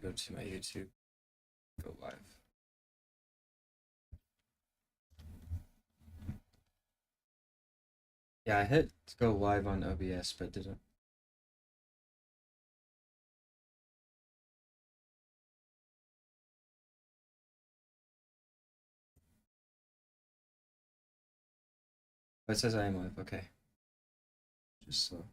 go to my YouTube, go live. Yeah, I hit go live on OBS, but didn't. Oh, it says I am live. Okay. Just slow.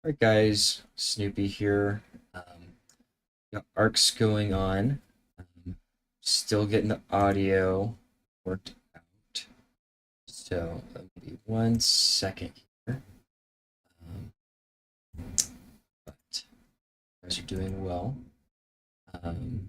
Alright guys, Snoopy here. Got Arcs going on. Still getting the audio worked out. So maybe 1 second here. But you guys are doing well. Um,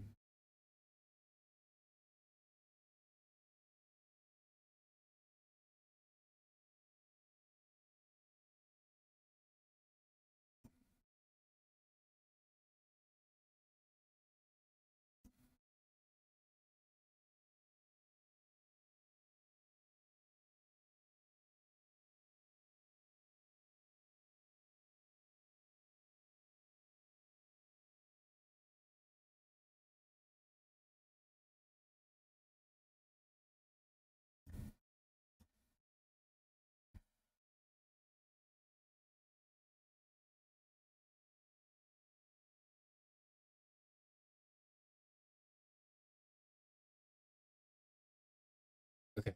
okay.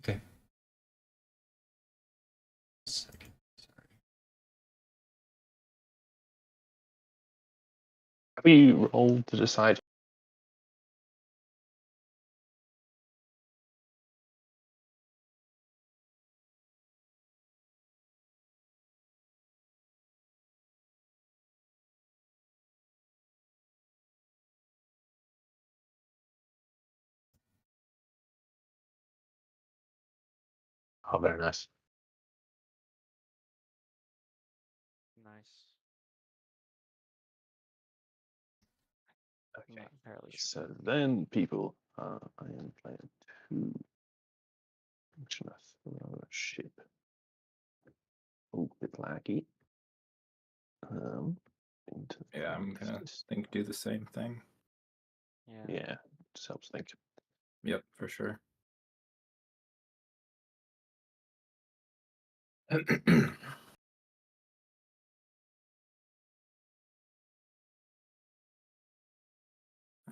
Okay. Second. Sorry. Have we rolled to decide? Oh, very nice. Nice. Okay. Not entirely So sure. then, people, I am playing 2. Should I throw a ship? Oh, a bit laggy. Into Yeah, I'm gonna do the same thing. Yeah, just helps think. Yep, for sure. I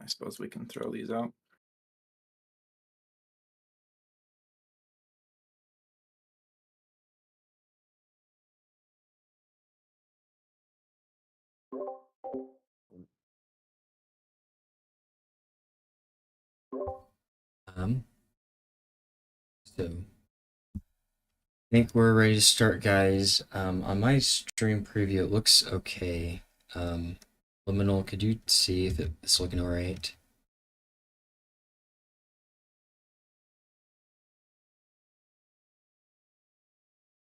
suppose we can throw these out. So I think we're ready to start, guys. On my stream preview, it looks okay. Liminal, could you see if it's looking alright?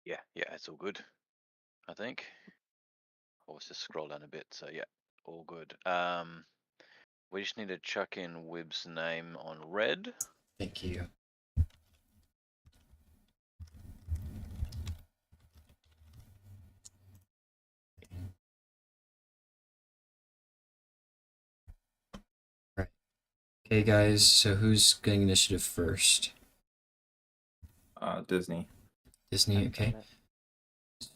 Yeah, it's all good, I think. I'll just scroll down a bit, so yeah, all good. We just need to chuck in Wib's name on red. Thank you. Right. Okay, guys, so who's getting initiative first? Disney. Disney, okay.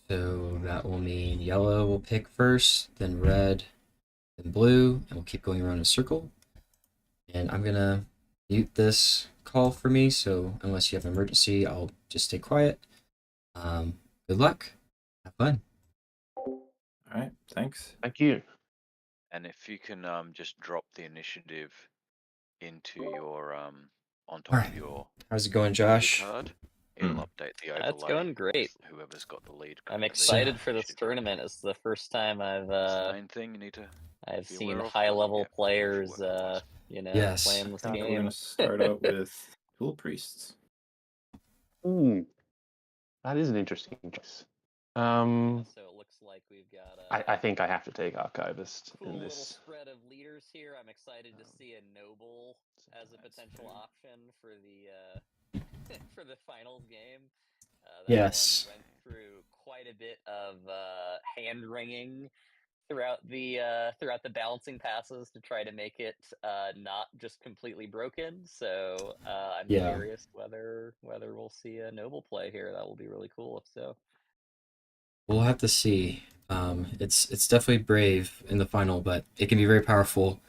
So that will mean yellow will pick first, then red, then blue, and we'll keep going around in a circle. And I'm gonna mute this call for me, so unless you have an emergency, I'll just stay quiet. Good luck. Have fun. All right, thanks. Thank you. And if you can just drop the initiative into your on top Alright. of your How's it going, leader Josh? card, it'll update the overlay. That's going great. With whoever's got the lead. I'm the excited for this initiative card. tournament. It's the first time That's the main thing you need to I've be seen aware of, high but level yeah, players what it was. Yes. playing this game. We're gonna start out with Dual Priests. Ooh, that is an interesting choice. So it looks like we've got I think I have to take Archivist cool in little this. spread of leaders here. I'm excited to see a noble as a potential option for the for the finals game. That Yes. one went through quite a bit of hand wringing throughout the balancing passes to try to make it not just completely broken. So I'm Yeah. curious whether we'll see a noble play here. That will be really cool if so. We'll have to see. It's definitely brave in the final, but it can be very powerful.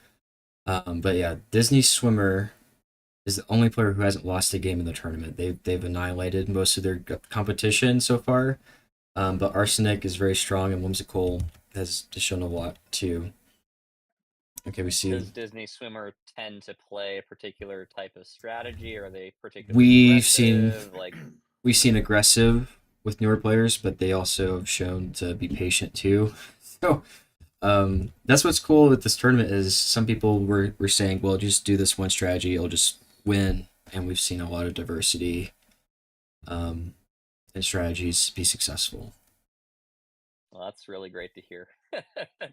But yeah, Disney Swimmer is the only player who hasn't lost a game in the tournament. They've annihilated most of their competition so far. But Arsenic is very strong, and Whimsical has shown a lot too. Okay, we see. Does Disney Swimmer tend to play a particular type of strategy, or are they particularly We've seen aggressive? Like, we've seen aggressive with newer players, but they also have shown to be patient too. So that's what's cool with this tournament is some people were saying, well, just do this one strategy, it'll just win, and we've seen a lot of diversity and strategies be successful. well, that's really great to hear.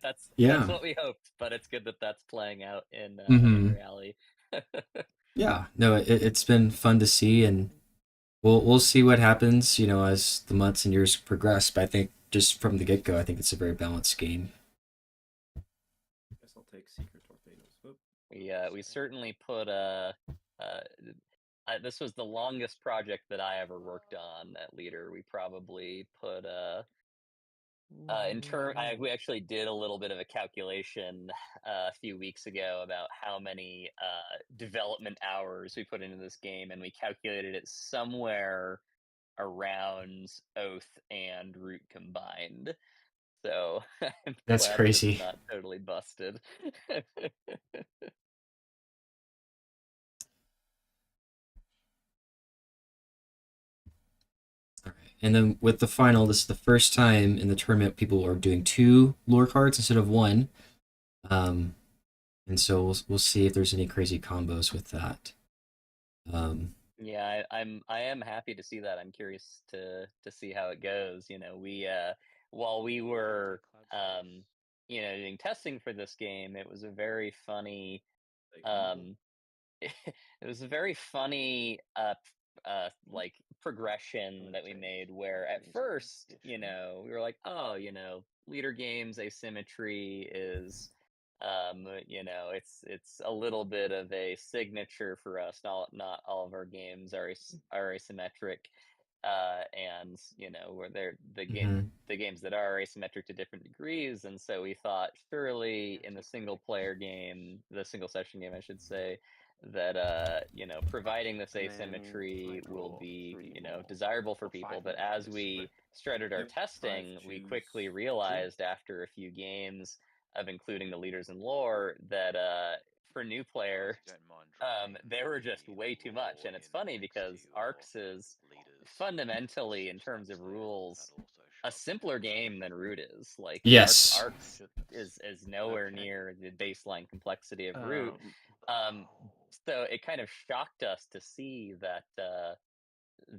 That's Yeah. what we hoped, but it's good that that's playing out in Mhm. reality. Yeah, no, it's been fun to see, and we'll see what happens, as the months and years progress. But I think just from the get go, I think it's a very balanced game. Guess I'll take secret torpedoes. Oop. We certainly put this was the longest project that I ever worked on at Leader. We probably put we actually did a little bit of a calculation a few weeks ago about how many development hours we put into this game, and we calculated it somewhere around Oath and Root combined. So I'm That's glad crazy. that it's not totally busted. All right. And then with the final, this is the first time in the tournament people are doing 2 lore cards instead of 1. And so we'll see if there's any crazy combos with that. Yeah, I am happy to see that. I'm curious to see how it goes. We while we were doing testing for this game, it was a very funny it was a very funny like progression that we made where at first we were like, oh, leader games asymmetry is it's a little bit of a signature for us. Not all of our games are asymmetric, and where they're the games that are asymmetric to different degrees. And so we thought surely in the single session game I should say, that providing this asymmetry will be desirable for people. But as we started our testing, we quickly realized after a few games of including the leaders in lore that for new players they were just way too much. And it's funny because Arcs is fundamentally, in terms of rules, a simpler game than Root is. Like, Yes. Arcs is nowhere near the baseline complexity of Root. So it kind of shocked us to see that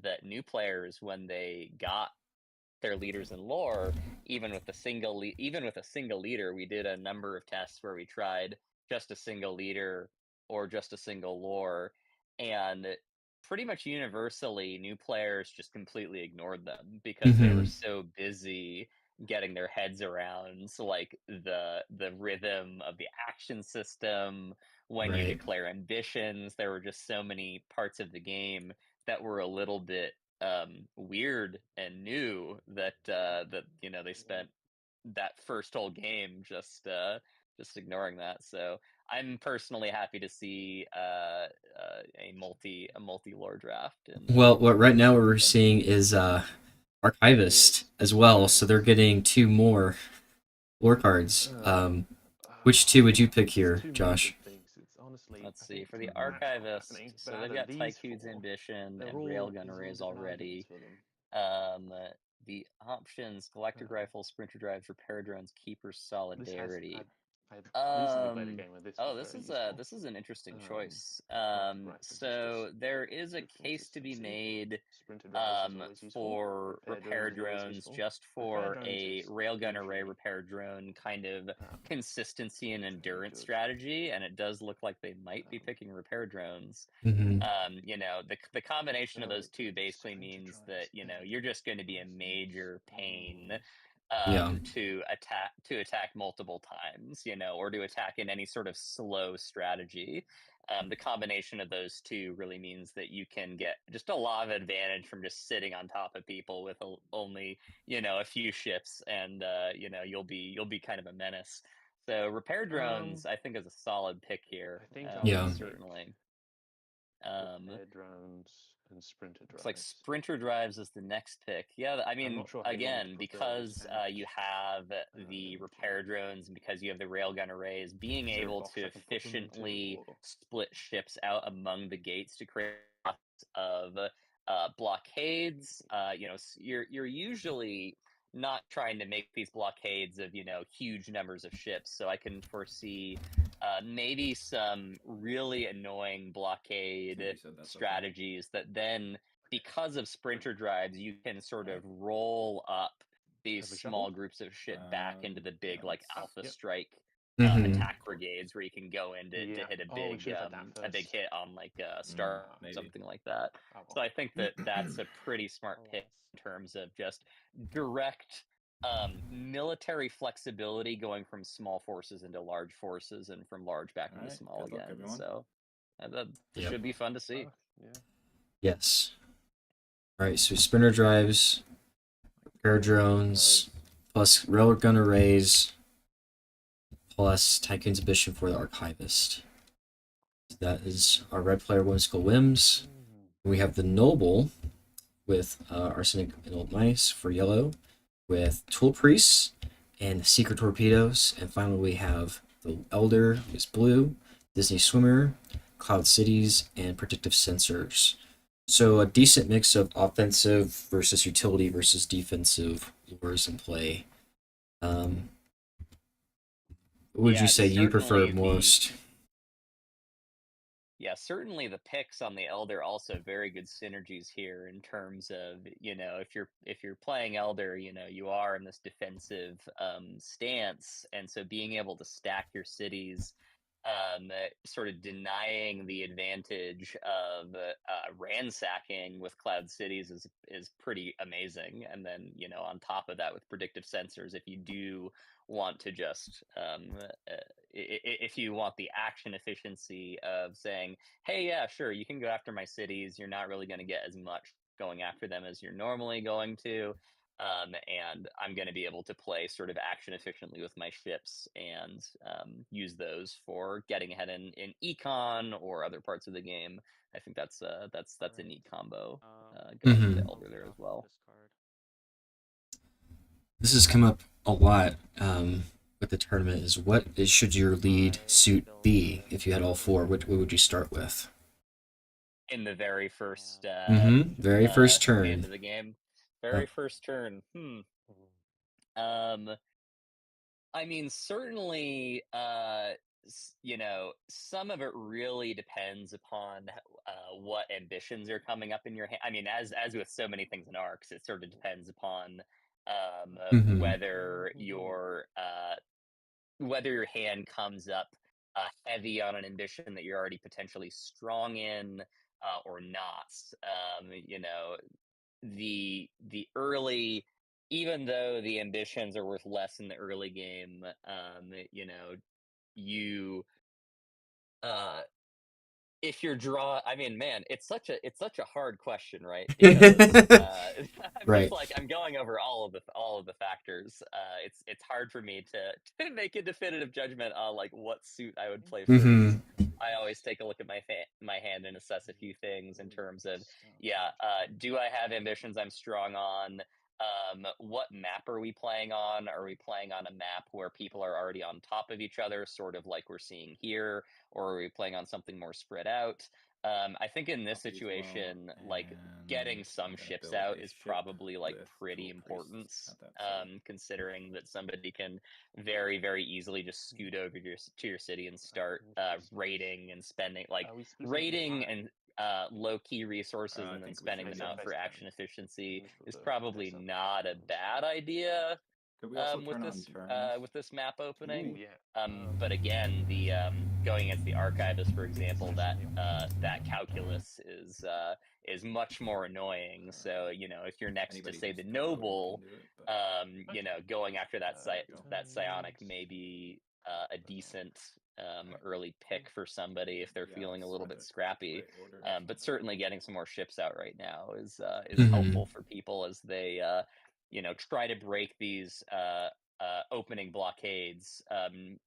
that new players, when they got their leaders in lore, even with a single leader, we did a number of tests where we tried just a single leader or just a single lore, and pretty much universally new players just completely ignored them because they were so busy getting their heads around like the rhythm of the action system. When you Right. declare ambitions, there were just so many parts of the game that were a little bit weird and new that they spent that first whole game just ignoring that. So I'm personally happy to see a multi lore draft. Well, what right now what we're seeing is Archivist as well, so they're getting 2 more lore cards. Which 2 would you pick here, Josh? Let's see, for the Archivist, so they've got Tycoon's Ambition and Railgun Arrays already. The options: Galactic Rifle, Sprinter Drives, Repair Drones, Keepers, Solidarity. This is an interesting choice. So there is a case to be made for repair drones, just for a railgun array repair drone kind of consistency and endurance strategy, and it does look like they might be picking repair drones. The combination of those two basically means that you're just going to be a major pain to attack multiple times, or to attack in any sort of slow strategy. The combination of those two really means that you can get just a lot of advantage from just sitting on top of people with only a few ships, and you'll be kind of a menace. So repair drones, I think, is a solid pick here. Yeah. Certainly. Repair drones and sprinter drives. Looks like sprinter drives is the next pick. Yeah, I mean, not sure how you want me to again, put because those. you have the repair drones and because you have the railgun arrays, being Is there a able box to I can put them into, efficiently or- split ships out among the gates to create lots of blockades. You know, you're usually not trying to make these blockades of, you know, huge numbers of ships. So I can foresee maybe some really annoying blockade You said that's okay. strategies that then, because of sprinter drives, you can sort of roll up these Have we small shuffled? groups of ship back into the big yeah, like let's- alpha Yep. strike Mhm. attack brigades where you can go in to Yeah. hit a Oh, we big should have had that a big first. hit on like star or maybe. something like that. Oh, So I think that that's a pretty smart Oh, pick well. in terms of just direct military flexibility, going from small forces into large forces and from large back into Alright, small good luck, again. everyone. So that Yep. should be fun to see. Yeah. Yes. All right, so sprinter drives, air drones, plus railgun arrays, plus Tycoon's ambition for the archivist. That is our red player whimsical whims. We have the noble with arsenic and old mice for yellow, with tool priests and secret torpedoes, and finally we have the elder is blue, Disney swimmer, cloud cities, and predictive sensors. So a decent mix of offensive versus utility versus defensive lures in play. What would Yeah, you say you prefer certainly most? Yeah, certainly the picks on the Elder also very good synergies here in terms of, you know, if you're playing Elder, you know, you are in this defensive stance, and so being able to stack your cities, sort of denying the advantage of ransacking with cloud cities is pretty amazing. And then, you know, on top of that with predictive sensors, if you do want to just if you want the action efficiency of saying, hey, yeah, sure, you can go after my cities, you're not really going to get as much going after them as you're normally going to, and I'm going to be able to play sort of action efficiently with my ships and use those for getting ahead in econ or other parts of the game. I think that's a neat combo going with the Elder there as well. This has come up a lot with the tournament. Is should your lead suit be if you had all four? What would you start with? In the very first Very first turn. end of the game. Very first turn. I mean, certainly, you know, some of it really depends upon what ambitions are coming up in your hand. I mean, as with so many things in Arcs, it sort of depends upon whether your hand comes up heavy on an ambition that you're already potentially strong in or not. You know, the early, even though the ambitions are worth less in the early game, you know, you if you're I mean, man, it's such a hard question, right? Because Right. I'm going over all of the factors. It's hard for me to make a definitive judgment on like what suit I would play first. I always take a look at my hand and assess a few things in terms of, yeah, do I have ambitions I'm strong on? What map are we playing on? Are we playing on a map where people are already on top of each other, sort of like we're seeing here, or are we playing on something more spread out? I think in this situation, like getting some ships out is probably like pretty important, considering that somebody can very, very easily just scoot over to your city and start raiding and spending, like raiding and low-key resources and then spending them out for action efficiency is probably not a bad idea. Could we also With turn this on turns? with this map opening. Ooh, yeah. But again, the going against the archivist, for example, that calculus is much more annoying. So, you know, if you're next to, say, the noble, you know, going after that psionic may be a decent early pick for somebody if they're feeling a little bit scrappy. But certainly getting some more ships out right now is helpful for people as they you know, try to break these opening blockades.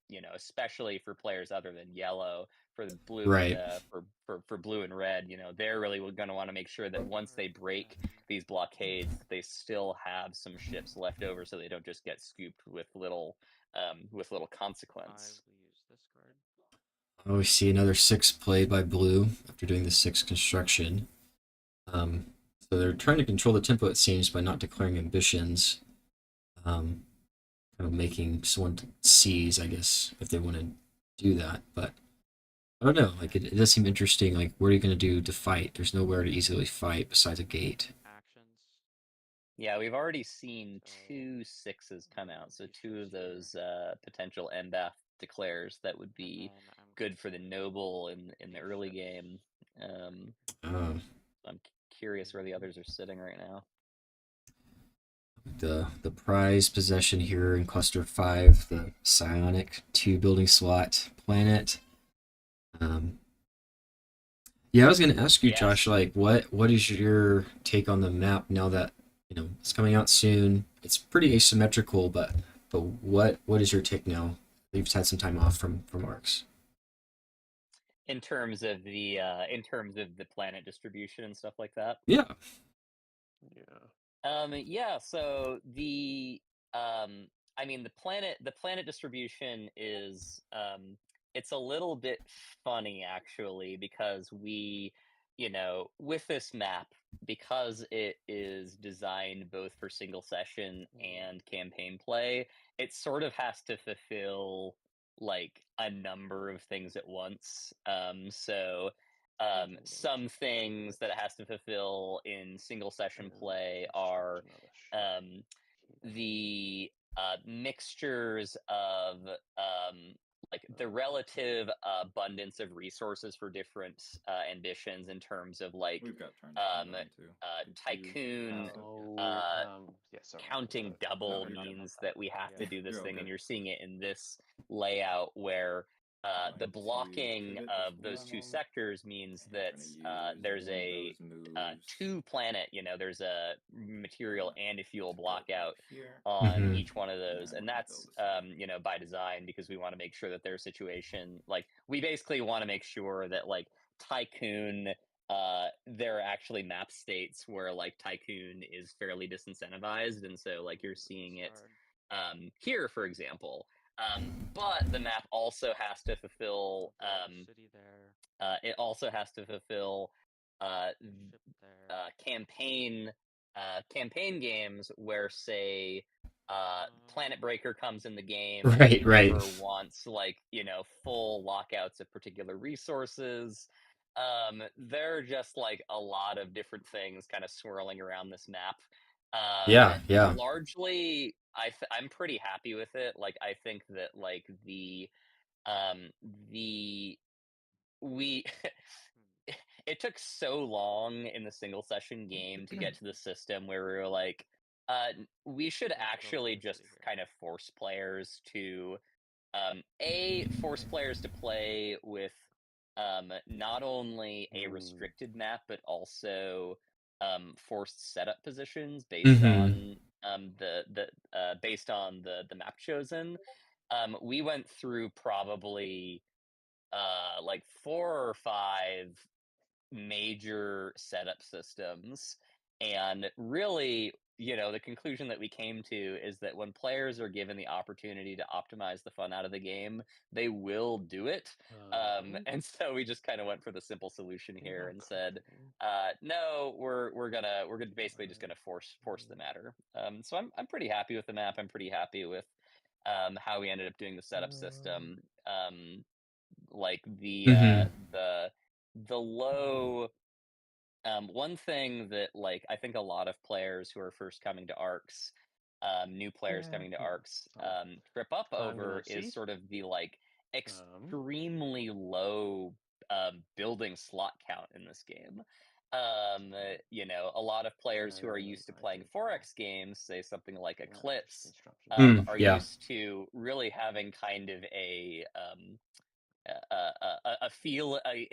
You know, especially for players other than yellow. For the blue Right. and for blue and red, you know, they're really going to want to make sure that once they break these blockades, they still have some ships left over, so they don't just get scooped with little consequence. Oh, we see another 6 played by blue after doing the 6 construction. So they're trying to control the tempo, it seems, by not declaring ambitions. Kind of making someone seize, I guess, if they want to do that. But I don't know. Like it does seem interesting. Like, what are you going to do to fight? There's nowhere to easily fight besides a gate. Yeah, we've already seen 2 6s come out, so 2 of those potential Mbath declares that would be good for the noble in the early game. I'm curious where the others are sitting right now. The prize possession here in cluster 5, the Psionic 2 building slot planet. Yeah, I was going to ask you, Yes. Josh, like what is your take on the map now that it's coming out soon? It's pretty asymmetrical, but what is your take now? You've had some time off from Arcs. In terms of the planet distribution and stuff like that. Yeah. Yeah, so the I mean the planet distribution is it's a little bit funny actually, because we, with this map, because it is designed both for single session and campaign play, it sort of has to fulfill like a number of things at once. Some things that it has to fulfill in single session play are the mixtures of like the relative abundance of resources for different ambitions, in terms of like We've got turns coming on too. tycoon counting double means that we have to do this You're all thing, and good. you're seeing it in this layout where the blocking of those 2 sectors means that there's a 2 planet, there's a material and a fuel blockout on Mhm. each one of those, and that's by design, because we want to make sure that their situation, like, we basically want to make sure that like Tycoon, there are actually map states where like Tycoon is fairly disincentivized, and so like you're seeing it here, for example. But the map also has to fulfill it also has to fulfill campaign games where, say, Planet Breaker comes in the game and Right, the right. member wants like full lockouts of particular resources. There are just like a lot of different things kind of swirling around this map. Yeah. Largely, I'm pretty happy with it. Like, I think that like we it took so long in the single session game to get to the system where we were like, we should actually just kind of force players to play with not only a restricted map, but also forced setup positions based Mhm. on the map chosen. We went through probably like 4 or 5 major setup systems, and really, the conclusion that we came to is that when players are given the opportunity to optimize the fun out of the game, they will do it. And so we just kind of went for the simple solution here and said, no, we're gonna basically just gonna force the matter. So I'm pretty happy with the map. I'm pretty happy with how we ended up doing the setup system. Like Mhm. the low one thing that, like, I think a lot of players who are first coming to Arcs, new players coming to Arcs, trip up over is sort of the like extremely low building slot count in this game. A lot of players who are used to playing 4X games, say something like Eclipse, are Yeah. used to really having kind of a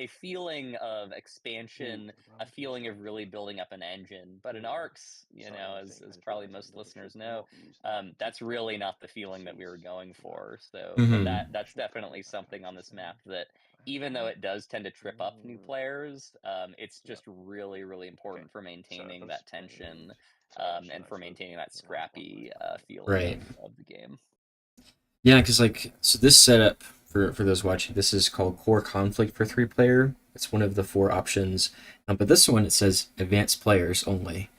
feeling of expansion, a feeling of really building up an engine. But in Arcs, as probably most listeners know, that's really not the feeling that we were going for. So, but that's definitely something on this map that, even though it does tend to trip up new players, it's just really, really important for maintaining that tension, and for maintaining that scrappy feeling Right. of the game. Yeah, because so this setup for those watching, this is called Core Conflict for 3-player. It's one of the 4 options, but this one it says advanced players only,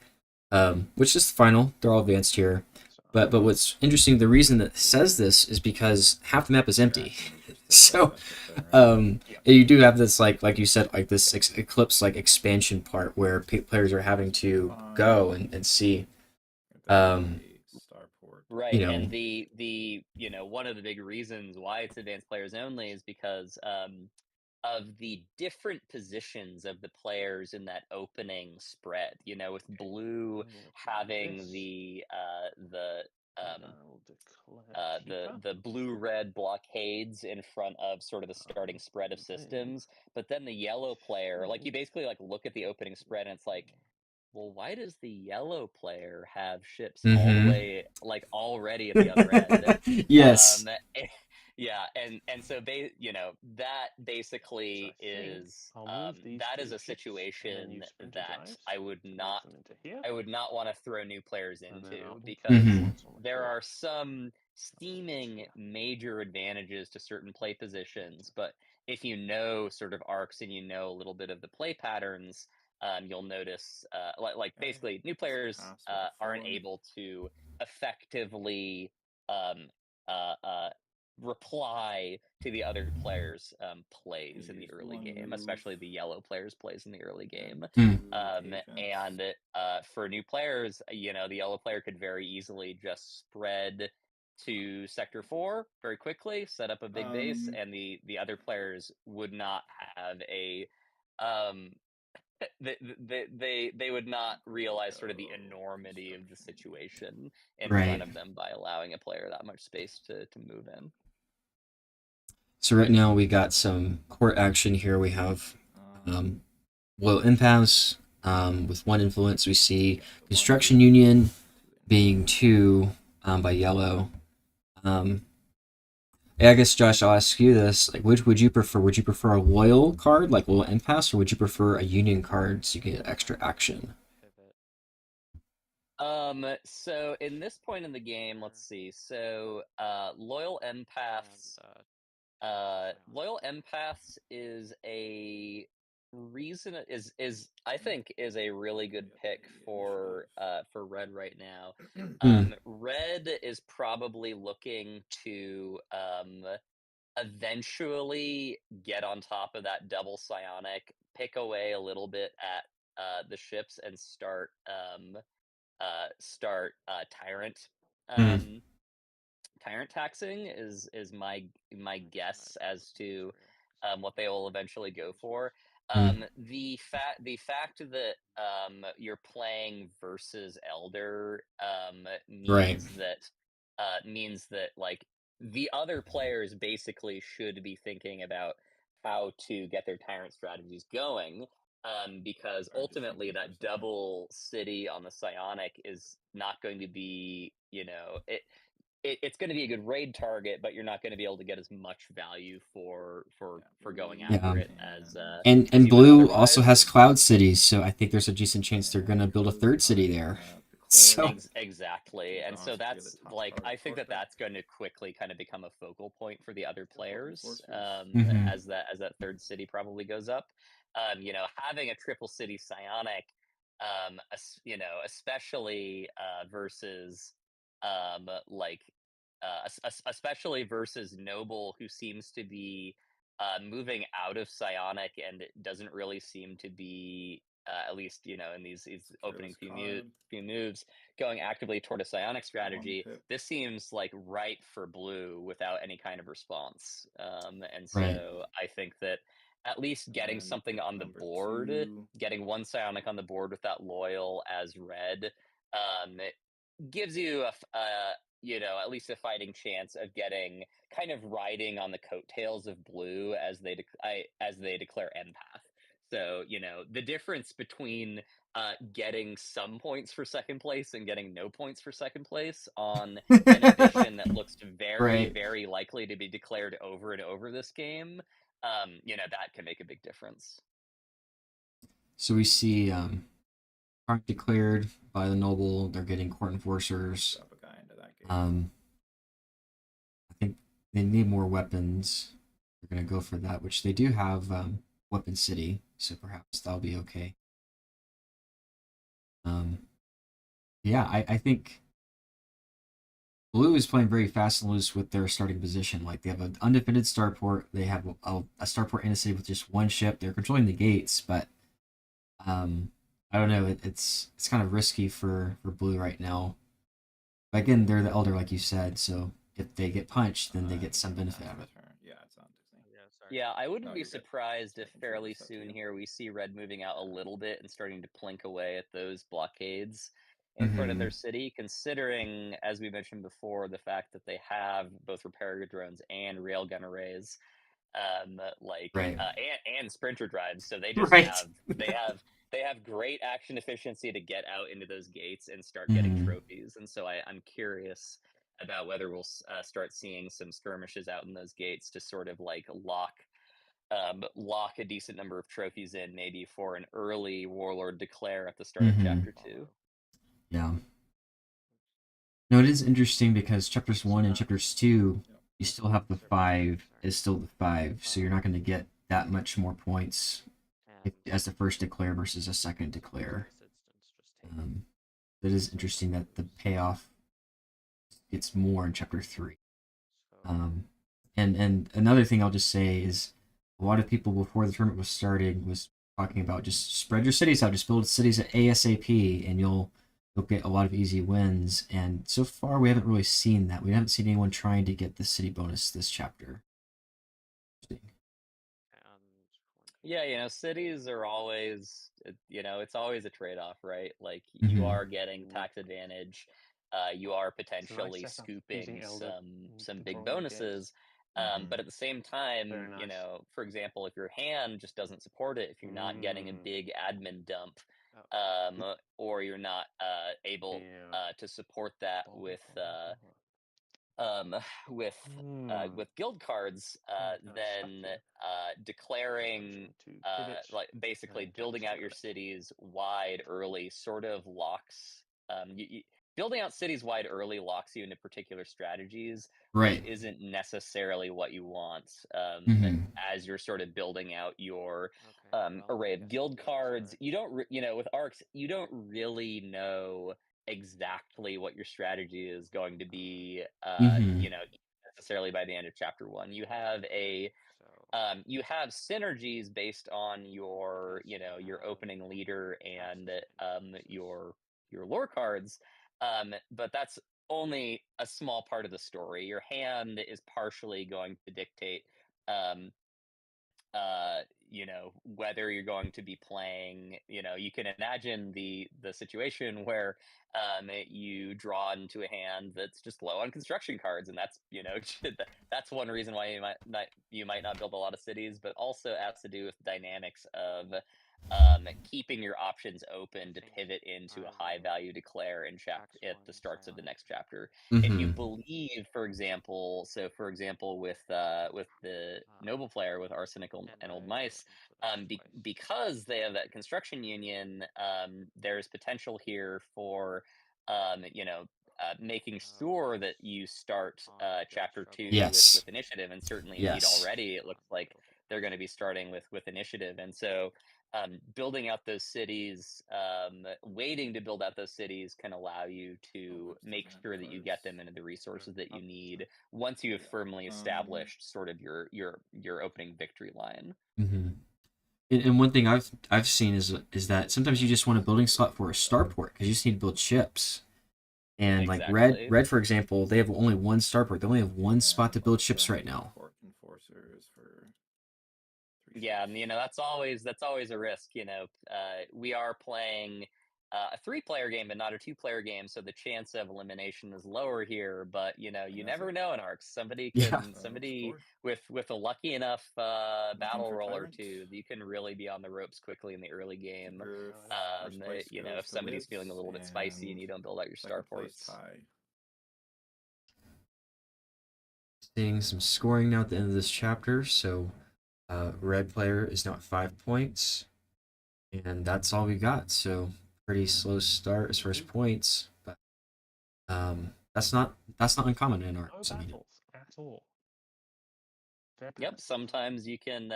which is final. They're all advanced here. But what's interesting, the reason that it says this is because half the map is empty. So you do have this like you said, like this Eclipse expansion part where players are having to go and see. Right, You know. and the one of the big reasons why it's advanced players only is because of the different positions of the players in that opening spread. With blue having the blue-red blockades in front of sort of the starting spread of systems, but then the yellow player, you basically look at the opening spread and it's like, well, why does the yellow player have ships all the way already at the other end? Yes. Yeah, and so that basically is that is a situation that I would not want to throw new players into, because there are some steaming major advantages to certain play positions, but if you know sort of Arcs and you know a little bit of the play patterns, you'll notice basically new players aren't able to effectively reply to the other players' plays in the early game, especially the yellow players' plays in the early game. And for new players, the yellow player could very easily just spread to Sector 4 very quickly, set up a big base, and the other players would not have a they would not realize sort of the enormity of the situation in front of them by allowing a player that much space to move in. So right now we got some court action here. We have Loyal Impasse with 1 influence. We see Construction Union being 2 by yellow. I guess, Josh, I'll ask you this: which would you prefer? Would you prefer a loyal card like Loyal Impasse, or would you prefer a Union card so you can get extra action? So in this point in the game, let's see. So Loyal Empaths is a I think is a really good pick for Red right now. Red is probably looking to eventually get on top of that double Psionic, pick away a little bit at the ships, and start Tyrant. Tyrant taxing is my guess as to what they will eventually go for. The fact that you're playing versus Elder means that the other players basically should be thinking about how to get their Tyrant strategies going. Because ultimately that double city on the Psionic is not going to be, it's going to be a good raid target, but you're not going to be able to get as much value for going after it as and blue also has cloud cities, so I think there's a decent chance they're going to build a 3rd city there. So exactly, and so that's I think that's going to quickly kind of become a focal point for the other players as that 3rd city probably goes up. Having a triple city Psionic, especially versus especially versus Noble, who seems to be moving out of Psionic and it doesn't really seem to be at least in these opening few moves going actively toward a Psionic strategy. This seems right for blue without any kind of response, and so I think that at least getting something on the board, getting 1 Psionic on the board with that loyal as red, it gives you at least a fighting chance of getting kind of riding on the coattails of blue as they declare empath. So the difference between getting some points for second place and getting no points for second place on an edition that looks very, Right. very likely to be declared over and over this game, that can make a big difference. So we see aren't declared by the noble. They're getting court enforcers. Drop a guy into that gate. I think they need more weapons. They're gonna go for that, which they do have Weapon City, so perhaps that'll be okay. Yeah, I think Blue is playing very fast and loose with their starting position. Like they have an undefended starport. They have a starport in a city with just one ship. They're controlling the gates, but I don't know. It's kind of risky for Blue right now. But again, they're the elder, like you said. So if they get punched, then they get some benefit out of it. Yeah, it's on Disney. Yeah, sorry. Yeah, I wouldn't No, be you're good. surprised if Taking fairly turns, up to soon you. here we see Red moving out a little bit and starting to plink away at those blockades in front of their city, considering, as we mentioned before, the fact that they have both repair drones and railgun arrays, Right. and sprinter drives. So they just Right. they have great action efficiency to get out into those gates and start getting trophies. And so I'm curious about whether we'll start seeing some skirmishes out in those gates to sort of like lock a decent number of trophies in, maybe for an early Warlord declare at the start of Chapter 2. Yeah. No, it is interesting because chapters 1 and chapters 2, you still have the 5 is still the 5, so you're not going to get that much more points as the first declare versus a second declare. It is interesting that the payoff gets more in chapter 3. And another thing I'll just say is a lot of people before the tournament was started was talking about just spread your cities out, just build cities at ASAP, and you'll get a lot of easy wins. And so far, we haven't really seen that. We haven't seen anyone trying to get the city bonus this chapter. Yeah, cities are always, it's always a trade-off, right? Like you are getting tax advantage, you are potentially scooping some big bonuses, but at the same time, for example, if your hand just doesn't support it, if you're not getting a big admin dump, or you're not able to support that with guild cards, then declaring basically building out your cities wide early sort of locks building out cities wide early locks you into particular strategies, Right. which isn't necessarily what you want as you're sort of building out your array of guild cards. You don't with Arcs, you don't really know exactly what your strategy is going to be necessarily by the end of chapter 1. You have you have synergies based on your your opening leader and your lore cards, but that's only a small part of the story. Your hand is partially going to dictate whether you're going to be playing, you can imagine the situation where you draw into a hand that's just low on construction cards, and that's that's one reason why you might not build a lot of cities, but also has to do with dynamics of keeping your options open to pivot into a high value declare at the starts of the next chapter. If you believe, for example, with the noble player with Arsenic and Old Mice, because they have that construction union, there's potential here for making sure that you start chapter 2 with initiative, and certainly indeed already it looks like they're going to be starting with initiative. And so building out those cities, waiting to build out those cities can allow you to make sure that you get them into the resources that you need once you have firmly established sort of your opening victory line. And one thing I've seen is that sometimes you just want a building slot for a starport because you just need to build ships. And Exactly. like Red, for example, they have only one starport. They only have one spot to build ships right now. Enforcers for Yeah, and that's always a risk. We are playing a 3-player game, but not a 2-player game, so the chance of elimination is lower here. But you think that's never it. know in Arcs. Somebody Yeah. can, somebody with a lucky enough battle for roll or Tyrant. two, you can really be on the ropes quickly in the early game. Keeper first place If goes to somebody's feeling a Libs, little bit spicy and you don't build out your second place starports. tie. Seeing some scoring now at the end of this chapter. So, red player is now at 5 points, and that's all we got. So, pretty slow start as far as points, but that's not uncommon in No Arcs. I mean, battles at all. Dead Yep. battles. Sometimes you can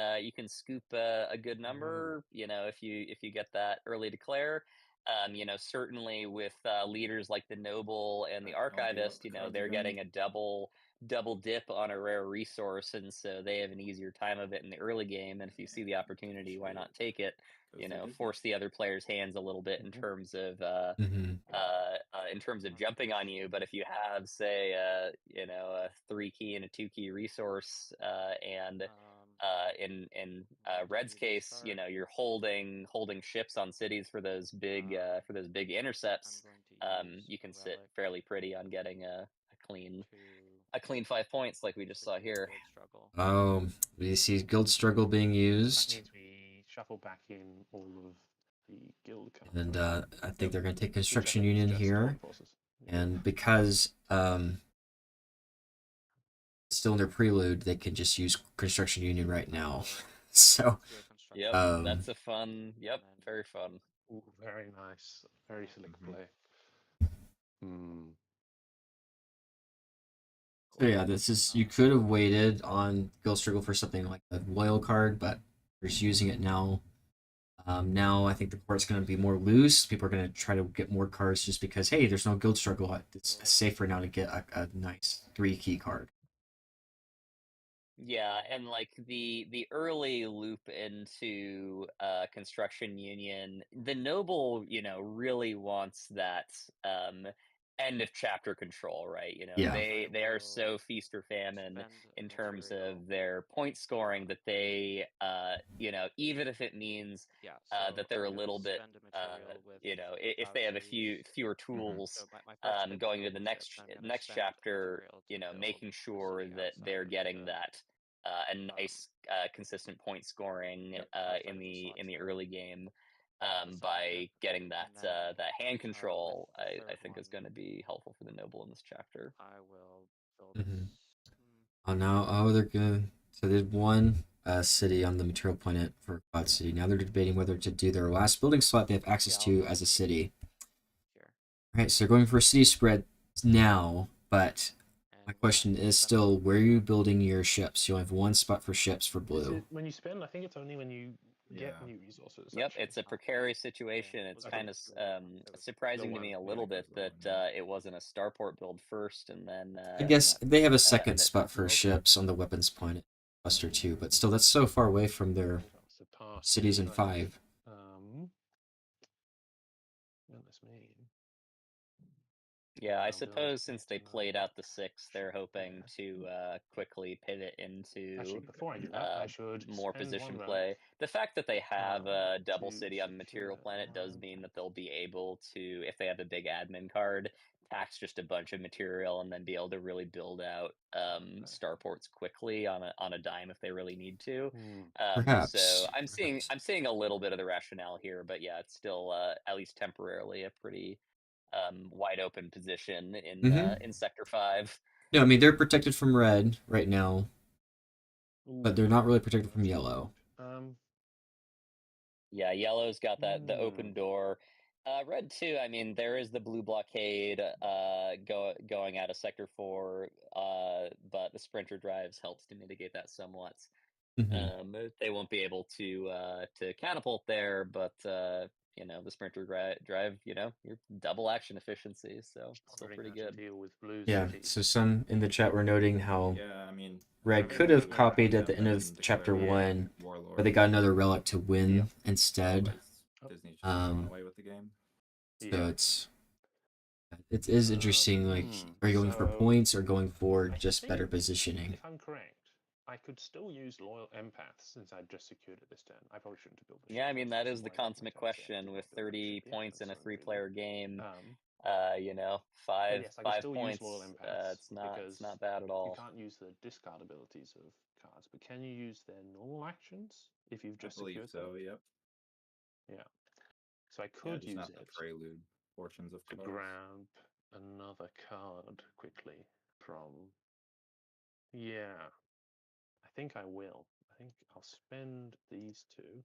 scoop a good number. If you get that early declare. Certainly with leaders like the Noble and the I'll deal with Archivist, the cards they're again. getting a double dip on a rare resource, and so they have an easier time of it in the early game. And if you see the opportunity, why not take it? Force the other player's hands a little bit in terms of jumping on you. But if you have, say, a 3-key and a 2-key resource, and in Red's case, you're holding ships on cities for those big intercepts. You can sit fairly pretty on getting a clean 5 points, like we just saw here. oh, we see guild struggle being That used, means we shuffle back in all of the guild cards. and I think they're going to take Which I construction think is union just here. Armed Forces. And because still in their prelude, they can just use construction union right now. So Yep, that's a fun. Yep, very fun. Ooh, very nice. Very slick play. so yeah, this is, you could have waited on guild struggle for something like a loyal card, but we're just using it now. Now I think the court's going to be more loose. People are going to try to get more cards just because, hey, there's no guild struggle. It's safer now to get a nice 3-key card. Yeah, and like the early loop into construction union, the noble, really wants that end of chapter control, right? Yeah. They are so feast or famine in terms of their point scoring that they even if it means that they're a little bit if they have fewer tools going to the next chapter, making sure that they're getting that a nice consistent point scoring in the early game by getting that hand control. I think is going to be helpful for the noble in this chapter. Oh, they're good. So they did one city on the material planet for God City. Now they're debating whether to do their last building slot they have access to as a city. All right, so they're going for a city spread now, but my question is still, where are you building your ships? You only have one spot for ships for Is blue. it when you spend? I think it's only when you get new resources. Yep, actually. it's a precarious situation. It's kind of surprising to me a little bit that it wasn't a starport build first, and then I guess they have a second that- spot for ships on the weapons planet cluster too, but still, that's so far away from their Surpassed cities in it. 5. What does this mean? Yeah, I I'll build suppose since they it, played out the 6, they're hoping to quickly pivot Actually, into before I do that, I should more spend position one play. The fact that they have a double to city on material secure planet does one mean that they'll be able to, if they have a big admin card, tax just a bunch of material and then be able to really build out starports quickly on a dime if they really need to. Perhaps. So I'm seeing a little bit of the rationale here, but yeah, it's still at least temporarily a pretty wide open position in Sector 5. No, I mean, they're protected from red right now, but they're not really protected from yellow. Yeah, yellow's got the open door. Red too. I mean, there is the blue blockade going out of Sector 4, but the sprinter drives helps to mitigate that somewhat. They won't be able to catapult there, but the sprinter drive, your double action efficiency, so still pretty good. Deal with blue Yeah, cities. so some in the chat were noting how Yeah, I mean, red could have copied at the end of chapter 1, but they got another relic to win instead. Disney just run away with the game. So it is interesting, like, are you going for points or going for just better positioning? If I'm correct, I could could still use loyal empaths since I just secured it this turn. I probably shouldn't have built the Yeah, I ship mean, first, that this is the why I left my consummate turn so empty question and with not built that 30 ship yet, points in a so really. 3-player game. But Five yes, I can still use points. loyal empaths It's because not bad at you all. can't use the discard abilities of cards, but can you use their normal actions if you've just I believe secured so. them? Yep. Yeah. So I Yeah, could just use not the it prelude portions, of to course. grab another card quickly from. Yeah, I think I will. I think I'll spend these two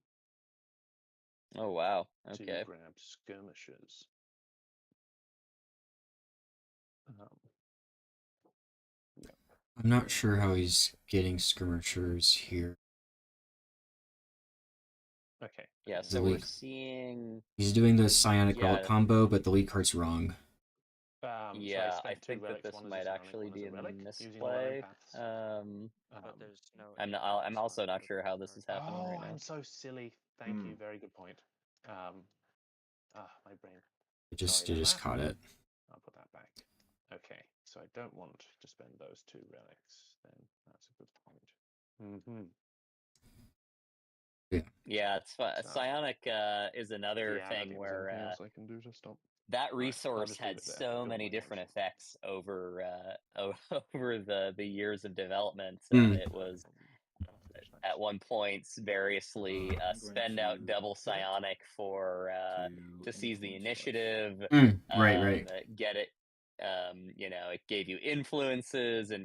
Oh, wow. to Okay. grab skirmishes. Yeah. I'm not sure how he's getting skirmishers here. Okay. Yeah, The so we're league. seeing. He's doing the Psionic relic Yeah. combo, but the lead card's wrong. So I Yeah, I spent two think that relics. this One as might a psionic, actually one as be a a relic, using loyal misplay. empaths. But there's no. I'm also not sure how this is happening Oh, right now. I'm so silly. Thank you. Very good point. My brain. It just Sorry about that. caught it. I'll put that back. Okay, so I don't want to spend those two relics. Then that's a good point. Yeah, it's fun. So- Psionic is another Yeah, I don't thing think there's anything where else I can do to stop. that I'll resource just leave had it there. so Build many my different motion. effects over over the years of development. Mm. It was at one point variously I'm going spend out to double pick Psionic for to seize the influence flush. initiative. Right. Get it. It gave you influences, and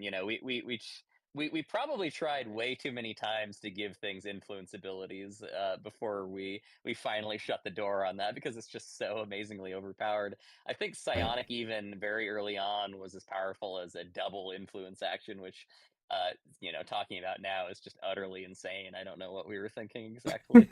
we probably tried way too many times to give things influence abilities before we finally shut the door on that because it's just so amazingly overpowered. I think Psionic even very early on was as powerful as a double influence action, which talking about now is just utterly insane. I don't know what we were thinking exactly.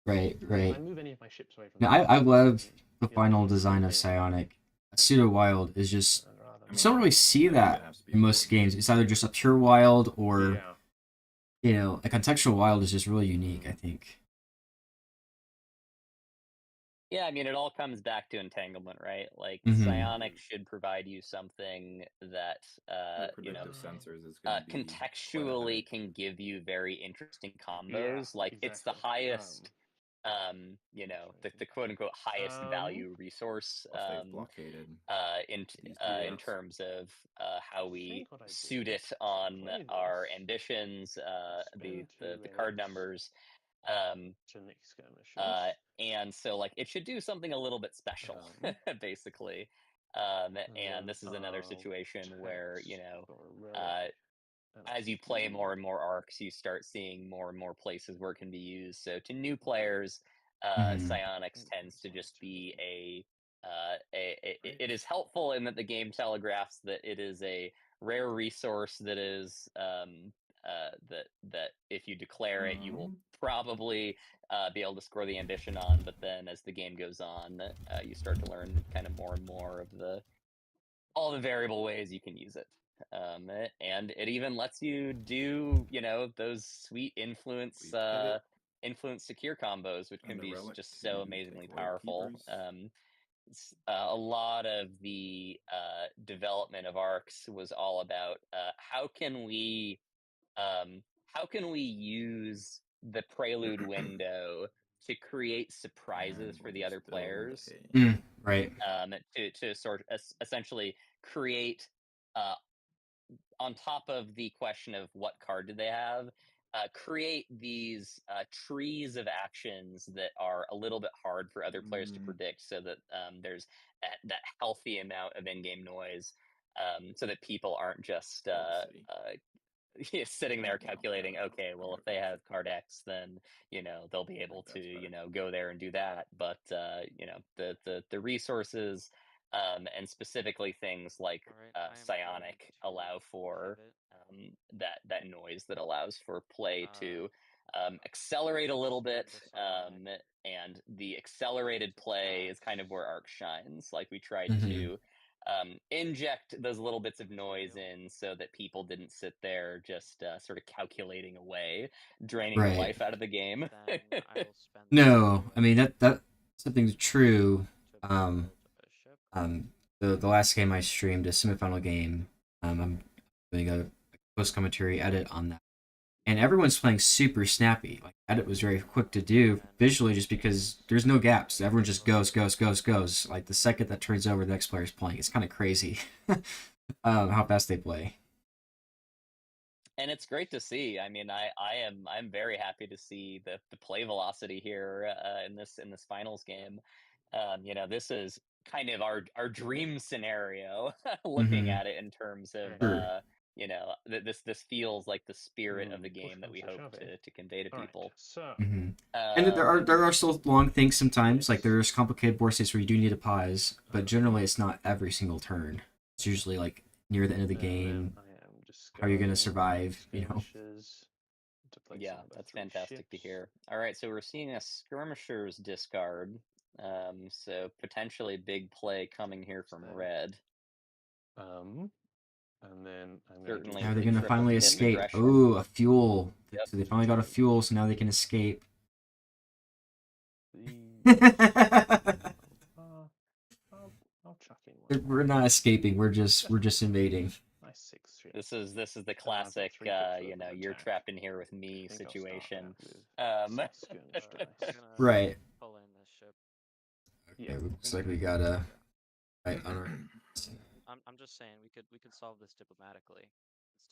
Right. If I move any of my ships away from Now, the I love the you'll final notice design of here. Psionic. Pseudo Wild is just. I'd rather You don't really see I think that has to be in most important. games. It's either just a pure wild or, Yeah. a contextual wild is just really unique, I think. Yeah, I mean, it all comes back to entanglement, right? Like, Mhm. Psionic should provide you something that, The predictive sensors is going to be quite a contextually headache. can give you very interesting combos. Yeah, Like, it's the exactly. highest, the quote unquote highest value resource. Plus they've blockaded In these in dudes. terms of how I we think what I suit do it is on play our this, ambitions, the spend two card relics numbers. to nick skirmishes. And so like it should do something a little bit special, basically. And this is another situation where, as you play more and more arcs, you start seeing more and more places where it can be used. So to new players, Psionics tends to just be it is helpful in that the game telegraphs that it is a rare resource that is that if you declare it, you will probably be able to score the ambition on. But then as the game goes on, you start to learn kind of more and more of all the variable ways you can use it. And it even lets you do, those sweet influence secure combos, which can And a be relic just to so take amazingly away powerful. keepers. A lot of the development of arcs was all about how can we use the prelude window to create surprises And for we'll the just other build players. Right. To sort of essentially create on top of the question of what card do they have, create these trees of actions that are a little bit hard for other players to predict, so that there's that healthy amount of in-game noise, so that people aren't just sitting there calculating, okay, well, if they have card X, then they'll be able to go there and do that. But the resources, and specifically things like Psionic allow for that noise that allows for play to accelerate a little bit, and the accelerated play is kind of where Arc shines. Like, we tried to inject those little bits of noise in so that people didn't sit there just sort of calculating away, draining the life out of the game. No, I mean that something's true. The last game I streamed, a semifinal game, I'm doing a post commentary edit on that, and everyone's playing super snappy. Like edit was very quick to do visually, just because there's no gaps. Everyone just goes. Like the second that turns over, the next player's playing. It's kind of crazy how fast they play. And it's great to see. I mean, I'm very happy to see the play velocity here in this finals game. You know, this is kind of our dream scenario, looking at it in terms of Sure. you know, this feels like the spirit of the game that we hope to convey to people. So And there are still long things sometimes. Like there's complicated board states where you do need to pause, but generally it's not every single turn. It's usually like near the end of the game. How are you going to survive? You know. Yeah, that's fantastic to hear. All right, so we're seeing a skirmishers discard. So potentially big play coming here from red. And then I'm Certainly. Now they're going to finally hit escape. aggression. Ooh, a fuel. Yep. So they finally got a fuel, so now they can escape. I'll chuck in one. We're not escaping. We're just invading. Nice 6 ship. This is the I've got classic, 3 ships you worth know, of you're attack. trapped in here with me I think I'll start situation. that with 6 skirmish dice. Right. Pull in this ship. Okay, looks like we got a fight on our. I'm just saying we could solve this diplomatically.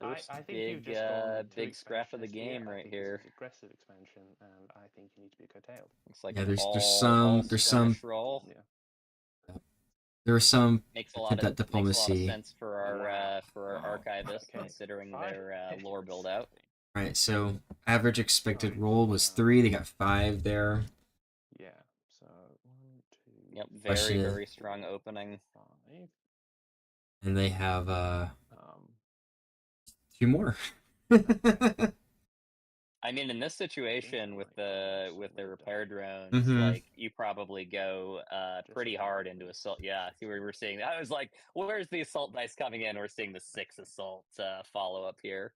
I think Big, you've just gone with 2 big scrap of the expansions game I right think here. This is aggressive expansion, and I think you need to be curtailed. Looks like Yeah, an there's all some skirmish roll. Yeah. There are some Makes a lot of diplomacy. sense for our archivist, Okay. considering 5 their lore hits. build out. Right, so average expected roll was 3. They got 5 there. Yeah. So 1, 2. Yep, Question is- very strong opening. 5. And they have 2 more. I mean, in this situation with the repair drones, Mhm. like you probably go pretty hard into assault. Yeah, see where we're seeing. I was like, where's the assault dice coming in? We're seeing the 6 assault follow up here.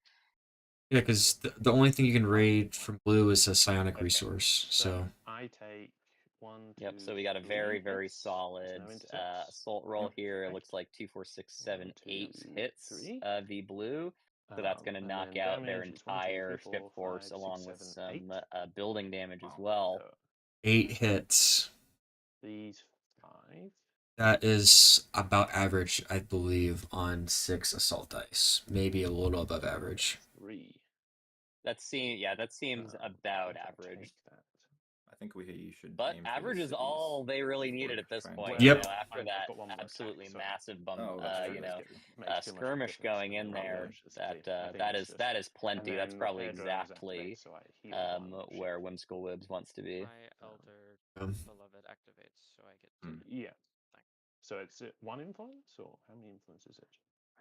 Yeah, because the only thing you can raid from blue is a psionic resource. So I take 1, 2. Yep. So we got a very 3 hits. solid There's no intercepts. assault roll Yep. here. It Okay. looks like 2, 4, 6, 7, 1, 2, 8 hits 3. v blue. So that's going to And knock then out their damage is 1, 2, 3, entire 4, ship 5, force, 6, along with 7, some 8. building damage as well. 8 hits. These 5. That is about average, I believe, on 6 assault dice. Maybe a little above average. 3. That seems about average. I think you should. But aim for the average is cities all they really before needed at this trying to- point. Yep. You know, after I've that got one more absolutely attack, so- massive bump, Oh, that's true, you that's know, true. Makes too much skirmish difference going in the there. roll, just I think That it's is just- plenty. and That's then probably repair drones exactly activate, so I heal 1 ship. where Whimsical Wibs wants to be. My elder Um, beloved activates, so I get to. Yeah. Thank- So it's 1 influence, or how many influences is it?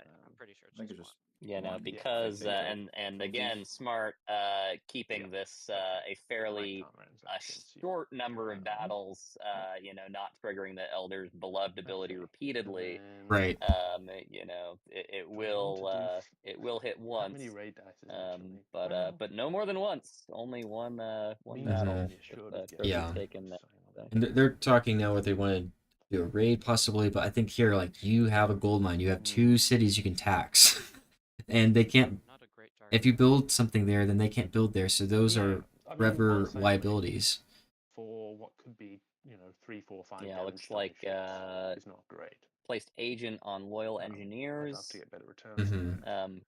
I'm pretty sure it's I think just it's one. just You know, one. because Yeah, and for again, these. smart keeping Yeah, this okay. a fairly short number of battles, you know, not triggering the Elder's beloved ability Okay. repeatedly. Right. You know, it Do I want to do will hit How once. many raid dice actually? But no more than once. Only one means battle. you should with, have trophy Yeah. taken that. And they're talking now what they want to do a raid possibly, but I think here, like, you have a gold mine, you have 2 cities you can tax, and they can't. Not a great target. If you build something there, then they can't build there. So those are forever I'll say liabilities. for what could be 3, 4, 5. Yeah, damage looks like it's not great. placed agent on loyal I'd love engineers. to get better returns. Mhm.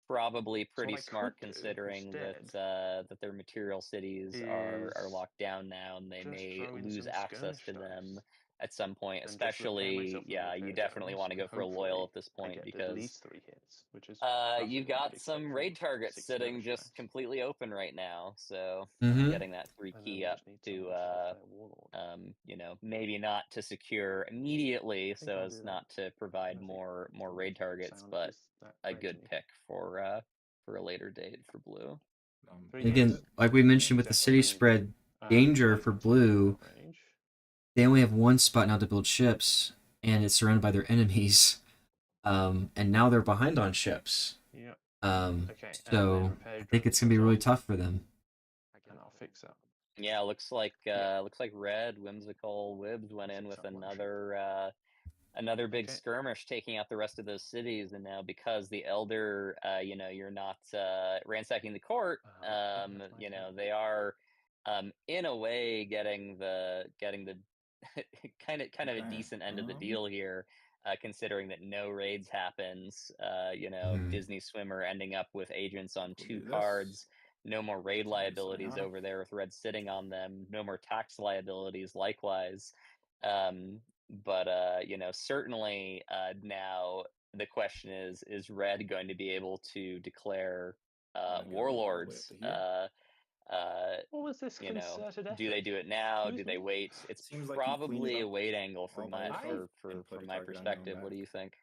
Probably pretty I smart could do considering that instead that their material cities are is locked down now, and they just may throw in lose some access to skirmish them dice. at some point. And just repair Especially, myself with yeah, you repair definitely drones, want to go and for a loyal hopefully at this I point get because at least 3 hits, which is you've roughly what got I'd some expect raid from targets 6 sitting skirmish just dice. completely open right now, so Mhm. getting that 3 And then key we up just need to someone to flip their warlord. you know, maybe not to secure immediately think so I'll as do not that. to provide I think more until raid targets, sound but is that a great to good me. pick for a later date for blue. 3 Again, hits. like we mentioned with the city spread danger for blue, they only have 1 spot now to build ships, and it's surrounded by their enemies. And now they're behind on ships. Yeah. Okay, and so then repair I think it's drones gonna be as really well. tough for them. And I'll fix that. Yeah, looks like Yeah. red Whimsical Wibs went in with Fix that one ship. another big Okay. skirmish taking out the rest of those cities, and now because the elder, you're not ransacking the court, Yeah, that's my you know, turn. they are in a way getting the kind of a Okay, decent end of the deal here, considering that no raids happens. Disney Swimmer ending up with agents on We'll 2 do this. cards. No more raid Time to sign liabilities off. over there with red sitting on them. No more tax liabilities likewise. But certainly now the question is red going to be able to declare I'm gonna go all the way up warlords? to here. What was this You know, concerted effort? do they do it now? Excuse Do they me? wait? It's Seems like you've cleaned it probably a up wait angle all from by my yourself and put from a my target on your own perspective. What do back. you think?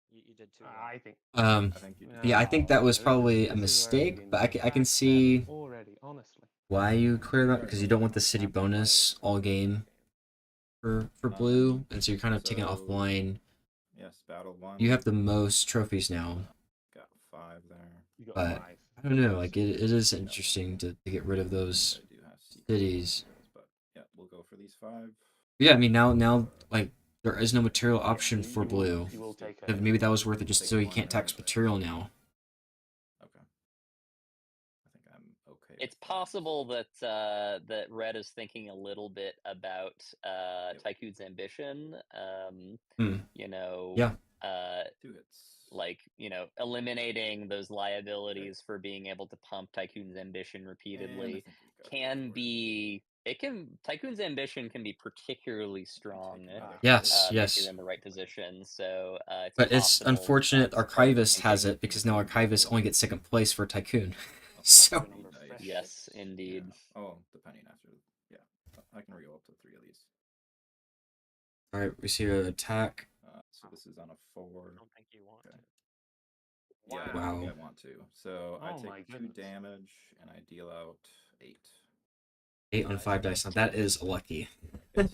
You did too. I think. Um, I think you did. yeah, I think that was No, probably a this is where I mistake, begin but to I can backpedal see already, honestly. why you clear that, Alright, because you don't want the I'll city tap the bonus players all for game for Um, blue, and so you're kind of taking it so offline. yes, battle 1. You have the most trophies now, Got 5 there. You got but 5. I don't know, like it is interesting to get rid of I those do have secret cities. but yeah, we'll go for these 5. Yeah, I mean now like there is no material option for you blue. Will, you will take So a, maybe that was worth it just Take so you one can't tax red. material now. Okay. I think I'm okay. It's with that. possible that that red is thinking a little bit about Tycoon's ambition. Yeah. 2 hits. Like, eliminating those liabilities for being able to pump Tycoon's ambition And I repeatedly think we've got Tycoon's ambition can be particularly strong take another Yes, if yes. you're in the right position. So it's But it's possible, unfortunate part of Archivist has thinking- it, because now Archivist only gets second place for Tycoon. So number of fresh Yes, hits. indeed. Yeah. Oh, depending after. Yeah, I can re-roll up to 3 of these. alright, we see an attack. So this is on a 4. I don't think you want Okay. to. Yeah, I Wow. think I want to. So I Oh my take 2 goodness. damage and I deal out 8. 8 on 5 dice. Now that is lucky. Okay,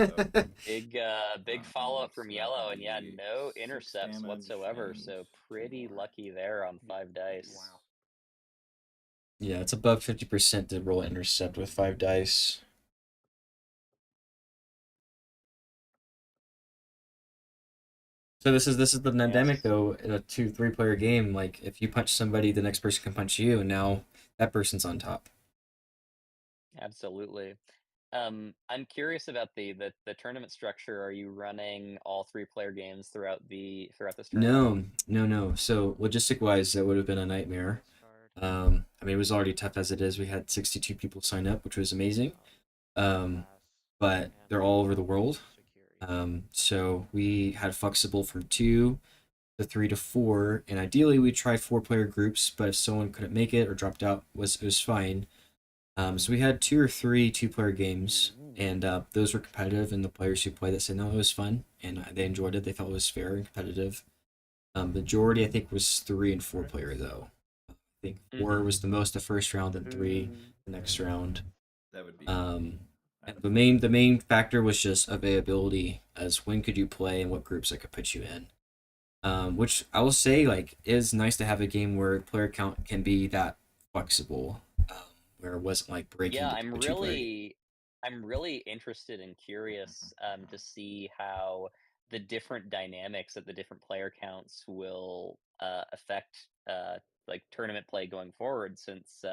so Big follow up from so that yellow, would and yeah, be no 6 intercepts damage whatsoever. and So 2 pretty more. lucky there on 5 dice. Wow. Yeah, it's above 50% to roll intercept with 5 dice. So this is the dynamic though in a 2-3 player game. Like if you punch somebody, the next person can punch you, and now that person's on top. Absolutely. I'm curious about the tournament structure. Are you running all 3 player games throughout this tournament? No. So logistic wise, that would have been a nightmare. I mean, it was already tough as it is. We had 62 people sign up, which was amazing. But they're all over the world. So we had flexible from 2 to 3 to 4, and ideally we tried 4-player groups, but if someone couldn't make it or dropped out, it was fine. So we had 2 or 3 2-player games, and those were competitive, and the players who played that said no, it was fun, and they enjoyed it. They felt it was fair and competitive. Majority, I think, was 3 and 4-player though. I think 4 was the most the first round, and 3 the next round. That would be. And the main factor was just availability, as when could you play and what groups I could put you in. Which I will say, like, is nice to have a game where player count can be that flexible, where it wasn't like breaking. Yeah, the I'm really interested and curious to see how the different dynamics of the different player counts will affect like tournament play going forward, since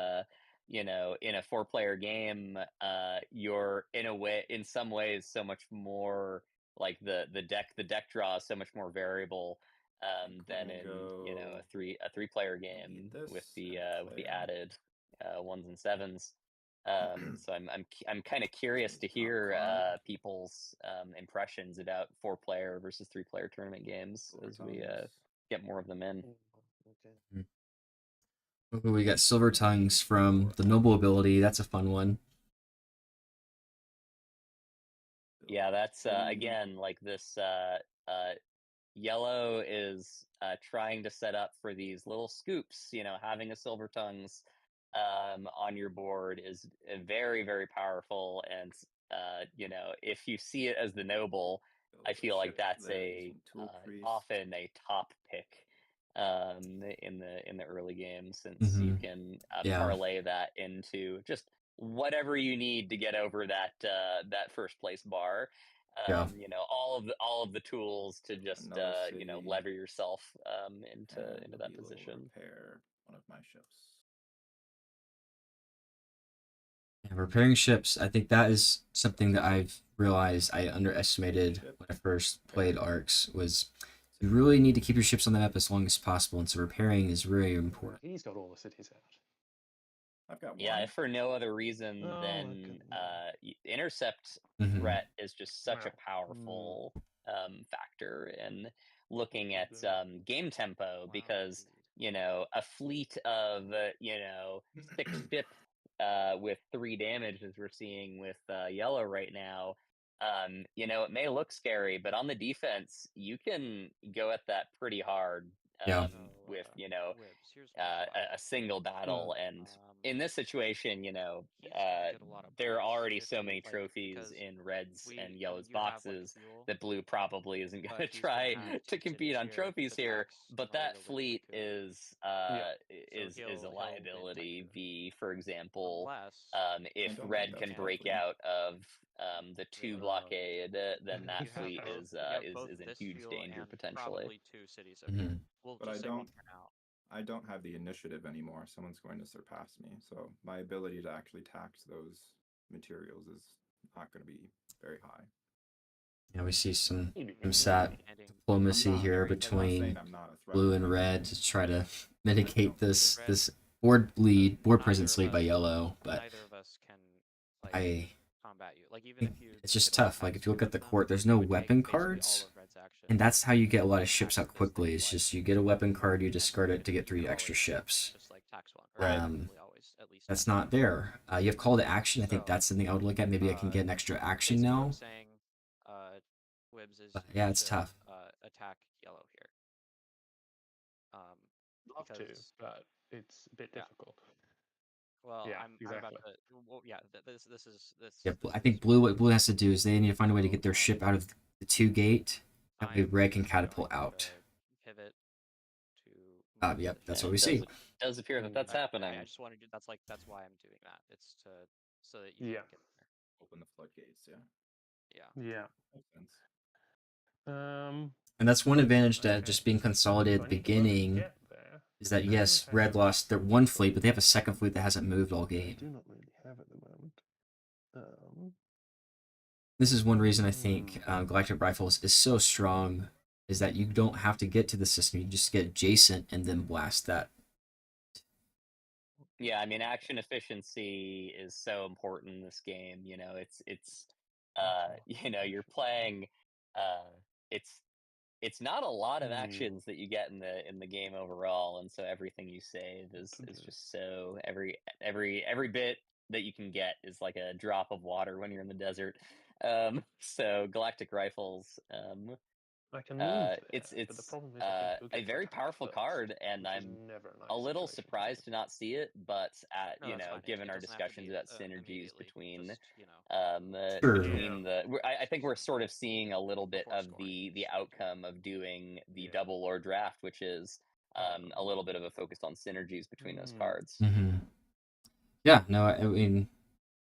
in a 4-player game, you're in some ways so much more like the deck draw is so much more variable than in a 3-player game with the added 1s and 7s. So I'm kind of curious to hear people's impressions about 4-player versus 3-player tournament games as we get more of them in. Okay. Ooh, we got Silver Tongues from the Noble Ability. That's a fun one. Yeah, that's again like this. Yellow is trying to set up for these little scoops. Having a Silver Tongues on your board is very, very powerful, and if you see it as the noble, I feel like that's often a top pick in the early game, since you can parlay that into just whatever you need to get over that first place bar. Yeah. You know, all of the tools to just Another you know, city, lever yourself into and that we will position. repair one of my ships. Yeah, repairing ships, I think that is something that I've realized I underestimated when I first played Arcs, was you really need to keep your ships on the map as long as possible, and so repairing is really important. He's got all the cities out. I've got one. Yeah, if for no other reason Oh, than intercept Mhm. threat is just such a Wow. powerful factor in looking at Good. game tempo, Wow, because indeed. you know, a fleet of you know, 6 ships with 3 damage, as we're seeing with yellow right now, you know, it may look scary, but on the defense you can go at that pretty hard Yeah. with, you know, Wibs, here's one spot. a single battle. And in this situation, you know, Houston did a lot of there are points, already so 50, many like, trophies because in reds we, and I yellows mean, you have like boxes fuel, that blue probably isn't going but to he's gonna try have to 2 compete cities on here trophies to here. tax in But order that to win fleet Tycoon. is So is a he'll win liability. Tycoon. V, for example, Unless if don't red think can that's break likely. out of the 2 Yeah. blockade, then that you have fleet both, is you have both in this huge fuel danger and potentially. probably 2 cities of Mhm. fuel. We'll But I just say one don't- for now. I don't have the initiative anymore. Someone's going to surpass me, so my ability to actually tax those materials is not going to be very high. Yeah, we see some Maybe. sat Handing diplomacy I'm not- here I'm not saying between I'm not a threat. blue and red to try to mitigate this Red- this board neither presence of lead by us- yellow, but neither of us can like I combat you. Like, even think if you it's just did a lot of tough. Like tax if you look at the against them, court, there's you no would take weapon basically cards, all of Red's action. and that's how you get a lot of Tax ships out this quickly. thing It's twice. just you get a weapon card, you And discard it to you get 3 can extra always ships. just like tax one. Or Right. probably always at least. That's tax not there. You have call to action. I think So, that's something I would look at. Maybe I can get an extra action basically what now. I'm saying, Wibs, is But you yeah, it's should, tough. attack yellow here. Love to, Because but it's a bit Yeah. difficult. well, Yeah, I'm about exactly. to. Well, yeah, this is this. Yeah, this I think is blue. where What blue has to do is they need to find a way to get their So, ship out of the 2 gate. That way I'm red can going catapult to out. pivot to. move Yep, the that's ship. what we It see. does appear that that's I happening. just wanted to. That's why I'm doing that. It's to so that you Yeah. can get there. Open the floodgates, yeah. Yeah. Yeah. Makes sense. And that's one advantage to Okay. just being consolidated So at I the need to both beginning get there. is that I don't yes, have red lost their 1 fleet, but they have a second fleet that hasn't moved all I game. do not really have at the moment. This is one reason I think Galactic Rifles is so strong, is that you don't have to get to the system. You just get adjacent and then blast that. Yeah, I mean, action efficiency is so important in this game. You know, it's you know, you're playing it's not a lot of actions that you get in the game overall, and so everything you save is just so every bit that you can get is like a drop of water when you're in the desert. So Galactic Rifles, I can move there, it's but the problem is I think he'll a get very attacked powerful first, card, and which is I'm never a nice a little situation to be surprised to in. not see it, but No, you that's know, fine. given It our doesn't have to discussions be about synergies immediately. between Just, you know. Sure. between Yeah. I think we're sort of seeing a little bit Before of scoring, the so you outcome of doing the Yeah. double lore draft, which is a little bit of a focus on synergies between those Mm. cards. Mm-hmm. Yeah, no, I mean,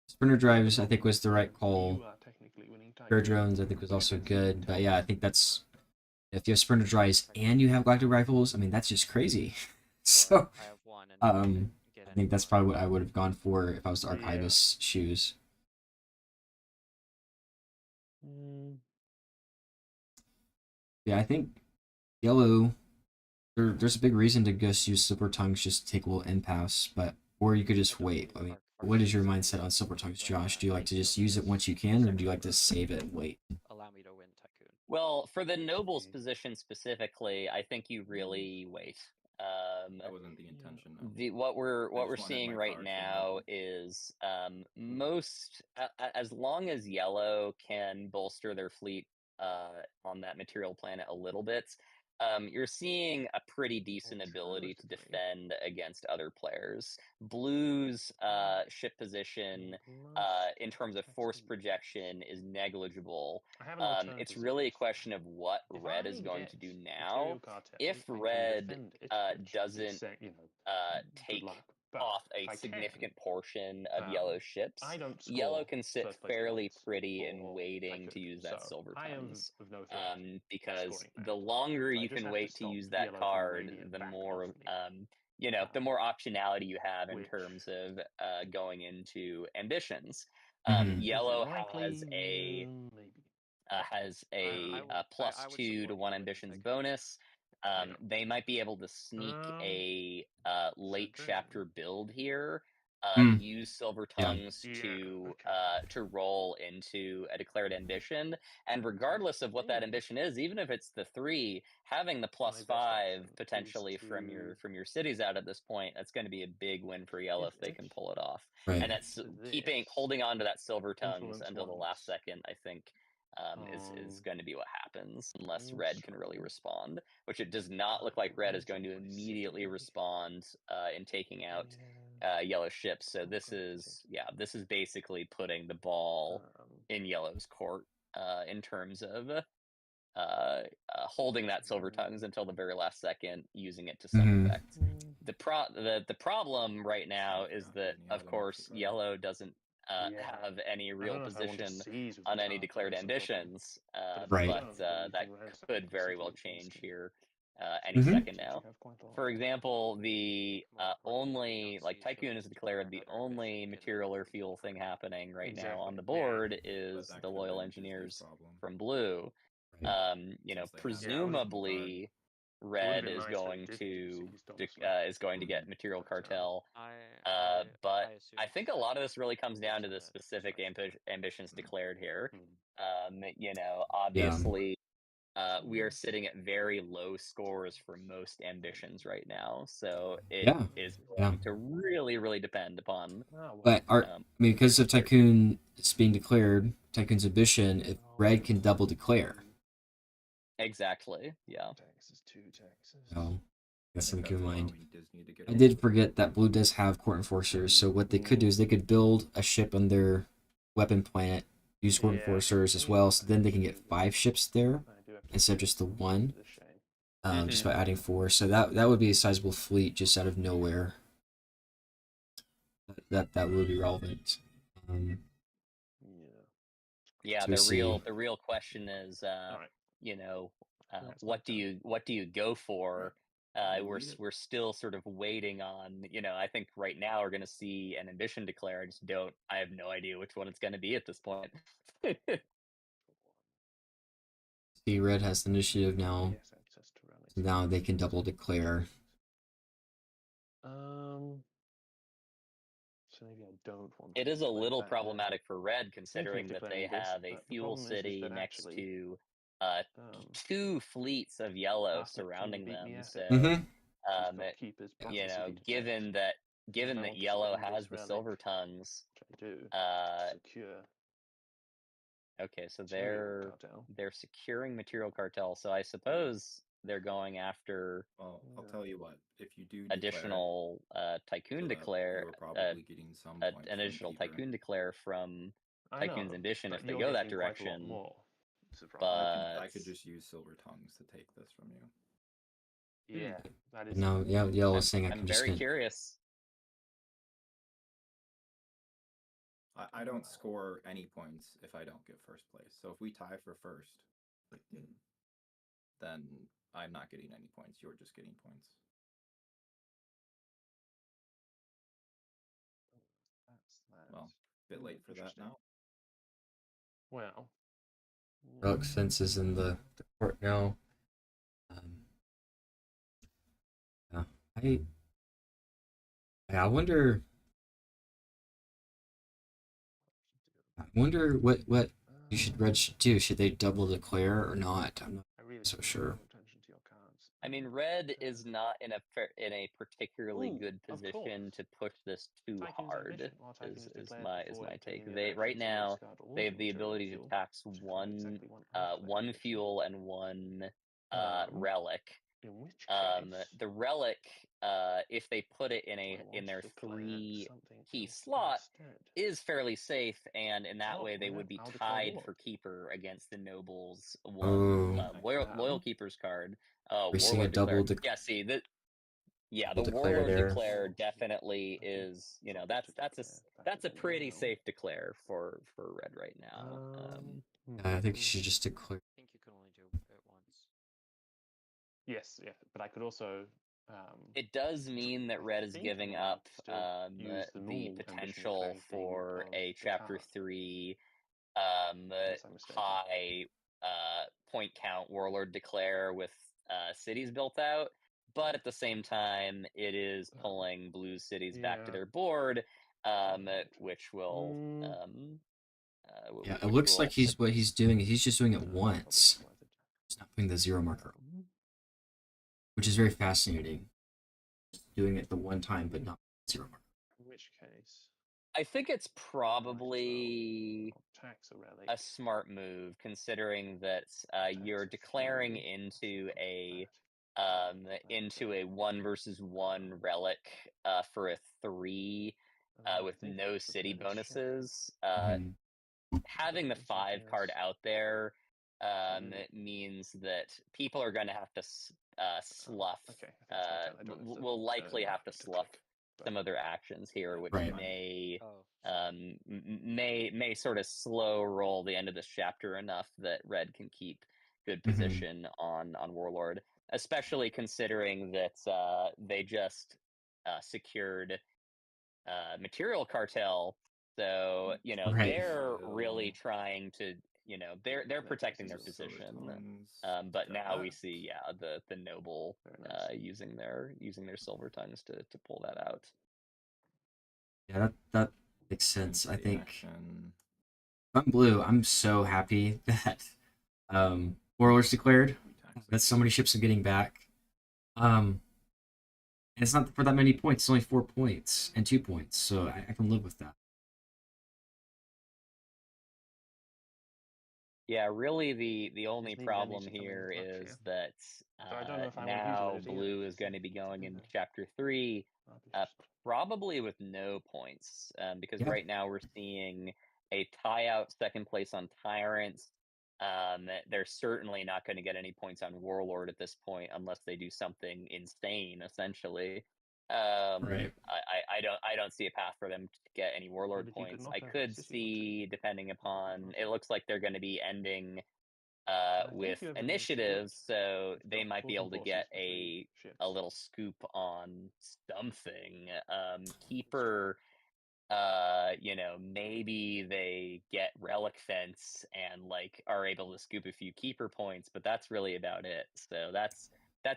Sprinter Drives I think was the right call. You are technically winning Air Tycoon. Drones I think was also good, but yeah, I think that's if you have Sprinter Drives and you have Galactic Rifles, I mean that's just crazy. So, I have one, and I think that's probably what I would have gone for if I was the Archivist's shoes. Yeah, I think yellow. There's a big reason to just use Silver Tongues, just take a little impasse, but or you could just wait. I mean, what is your mindset on Silver Tongues, Josh? Do you like to just use it once you can, or do you like to save it and wait? allow me to win Tycoon. Well, for the nobles position specifically, I think you really wait. That wasn't the intention. No. What we're wanted seeing my right cards in now open. is most as long as yellow can bolster their fleet on that material planet a little bit, you're seeing a pretty decent ability to defend against other players. Blue's ship position in terms of force projection is negligible. I have an alternative It's really a suggestion. question of what If red I is going to get do Material now. Cartel If and can red defend it, which doesn't is, you know, good take luck. But off if a I significant portion of um, yellow ships. I don't Yellow score can sit first place fairly points pretty for in waiting to Tycoon, use that so silver I am tongues. of no threat. Because scoring the that. longer So I you just can have to wait to stop use that yellow from card, radiant the back more off me. the more optionality you have in Which- terms of going into ambitions. Mhm. Yellow likely? has a Maybe. plus I would 2 to support 1 you in ambitions Tycoon. bonus. They might be able to sneak a late Dragon. chapter build here. Mm. Use silver Yeah. tongues Yeah, to roll into a declared ambition, and regardless of what that ambition is, even if it's the 3, having the plus best option 5 is potentially from to your cities out at this point, that's going to be a big win for yellow if they can pull it off. Right. And that's holding on to that silver tongues until the last second, I think. Is going to be what happens unless red can really respond, which it does not look like red is going to immediately respond in taking out yellow ships. So this is basically putting the ball in yellow's court in terms of holding that silver tongues until the very last second, using it to some effect. The problem right now is that, of course, yellow doesn't have any real position on any declared ambitions, Right. but that could very well change here any second now. For example, the only, like, Tycoon has declared the only material or fuel thing happening right now on the board is the Loyal Engineers from blue. Presumably red is going to get material cartel. But I think a lot of this really comes down to the specific ambitions declared here. Obviously, we are sitting at very low scores for most ambitions right now, so it is going to really, really depend upon. But because of Tycoon is being declared, Tycoon's ambition, if red can double declare. Exactly. Yeah. So that's something to keep in mind. I did forget that blue does have court enforcers, so what they could do is they could build a ship on their weapon planet, use court enforcers as well, so then they can get 5 ships there instead of just the 1. Just by adding 4, so that would be a sizable fleet just out of nowhere. That would be relevant. Yeah, the real question is, what do you go for? We're still sort of waiting on, I think right now we're going to see an ambition declared. I have no idea which one it's going to be at this point. See, red has the initiative now. So now they can double declare. So maybe I don't want. It is a little problematic for red, considering that they have a fuel city next to 2 fleets of yellow surrounding them. So, given that yellow has the silver tongues, okay, so they're securing material cartel. So I suppose they're going after. Well, I'll tell you what. If you do additional Tycoon declare, probably getting some an additional Tycoon declare from Tycoon's ambition if they go that direction. But I could just use silver tongues to take this from you. Yeah, that is. No, yellow is saying I I'm can just very curious. I don't score any points if I don't get first place. So if we tie for first, then I'm not getting any points. You're just getting points. Well, a bit late for that now. Well, Relic Fence is in the court now. Yeah, I wonder. I wonder what red should do. Should they double declare or not? I'm not so sure. I mean, red is not in a particularly good position to push this too hard. Is my take. They right now they have the ability to tax one fuel and 1 relic. The relic, if they put it in their 3 key slot, is fairly safe, and in that way they would be tied for keeper against the nobles loyal keeper's card. We're seeing a double yeah, see that Yeah, the We'll declare warlord there. declare definitely I think is, you it's know, all good to that's declare back that's a in the pretty round. safe declare for red right now. I think you should just declare. I think you can only do it once. Yes, yeah, but I could also. It does mean that I red is think giving I'm allowed up to still use the normal ambition potential declaring thing for of a the chapter card, 3 unless I'm mistaken. high point count warlord declare with cities built out, but at the same time it is pulling blue cities back to Yeah. their board, Something which will Yeah, it which looks will like what he's doing. He's just doing it once. Probably worth it. He's not putting the 0 marker, which is very fascinating. Just doing it the one time, but not 0 marker. In which case, I think it's might as well probably tax a relic. a smart move, considering that you're Tax a declaring few, into like a that. 1 versus 1 relic for a 3 I with think no that's the city fairly shared. bonuses. Mhm. Having the Something 5 card else. out there Mhm. it means that people are going to have to slough. Okay, I think it's my turn. I don't have to, Will likely have to slough click, some but- other actions here, which Right. may Oh, sorry. may sort of slow roll the end of this chapter enough that red can keep good Mhm. position on warlord, especially considering that they just secured material cartel, so you know Right. they're really trying to, you know, they're protecting their Versus position. Silvertongues, But got now we that. see the noble Very nice. using their silver tongues to pull that out. Yeah, that makes sense. I The think action. if I'm blue, I'm so happy that warlord's declared. That's so many ships I'm getting back. And it's not for that many points. It's only 4 points and 2 points, so I can live with that. Yeah, really the only need problem damage to come in here clutch is here. that So I don't know if I want to use now it either. blue is going to be going Yeah. into chapter 3 I'll be just- probably with no points, because Yeah. right now we're seeing a tie out second place on Tyrants. They're certainly not going to get any points on Warlord at this point unless they do something insane, essentially. Right. I don't see a path for them to get any Warlord But if you could points. knock I over could a city or see, depending upon, it looks like they're going to be ending think with you have a initiatives, so You've they got might be causing able to forces get for 3 ships. a little scoop on something. Keeper, you know, maybe they get relic fence and like are able to scoop a few keeper points, but that's really about it. So that's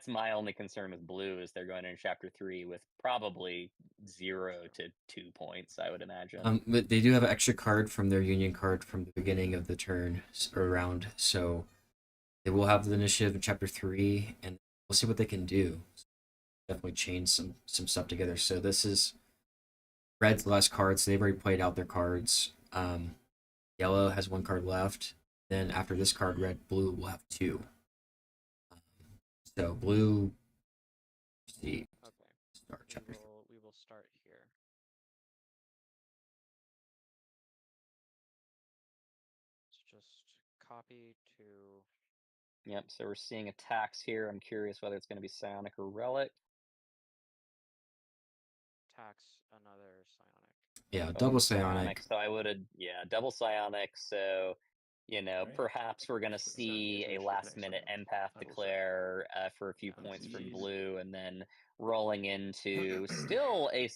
my only concern with blue, is they're going into chapter 3 with probably 0 to 2 points, I would imagine. But they do have an extra card from their union card from the beginning of the turn or round, so they will have the initiative in chapter 3, and we'll see what they can do. Definitely change some stuff together. So this is red's last card, so they've already played out their cards. Yellow has 1 card left. Then after this card, blue will have 2. So blue, let's see, Okay. start chapter 3. We will start here. Let's just copy to. Yep, so we're seeing attacks here. I'm curious whether it's going to be Psionic or Relic. Tax another Psionic. Yeah, Oh, double Psionic. So I would have, double Psionic. So, you know, Right. perhaps we're going to So see it's a a last next minute round. empath I will declare for a few Yeah, points from geez. blue, and then rolling into still a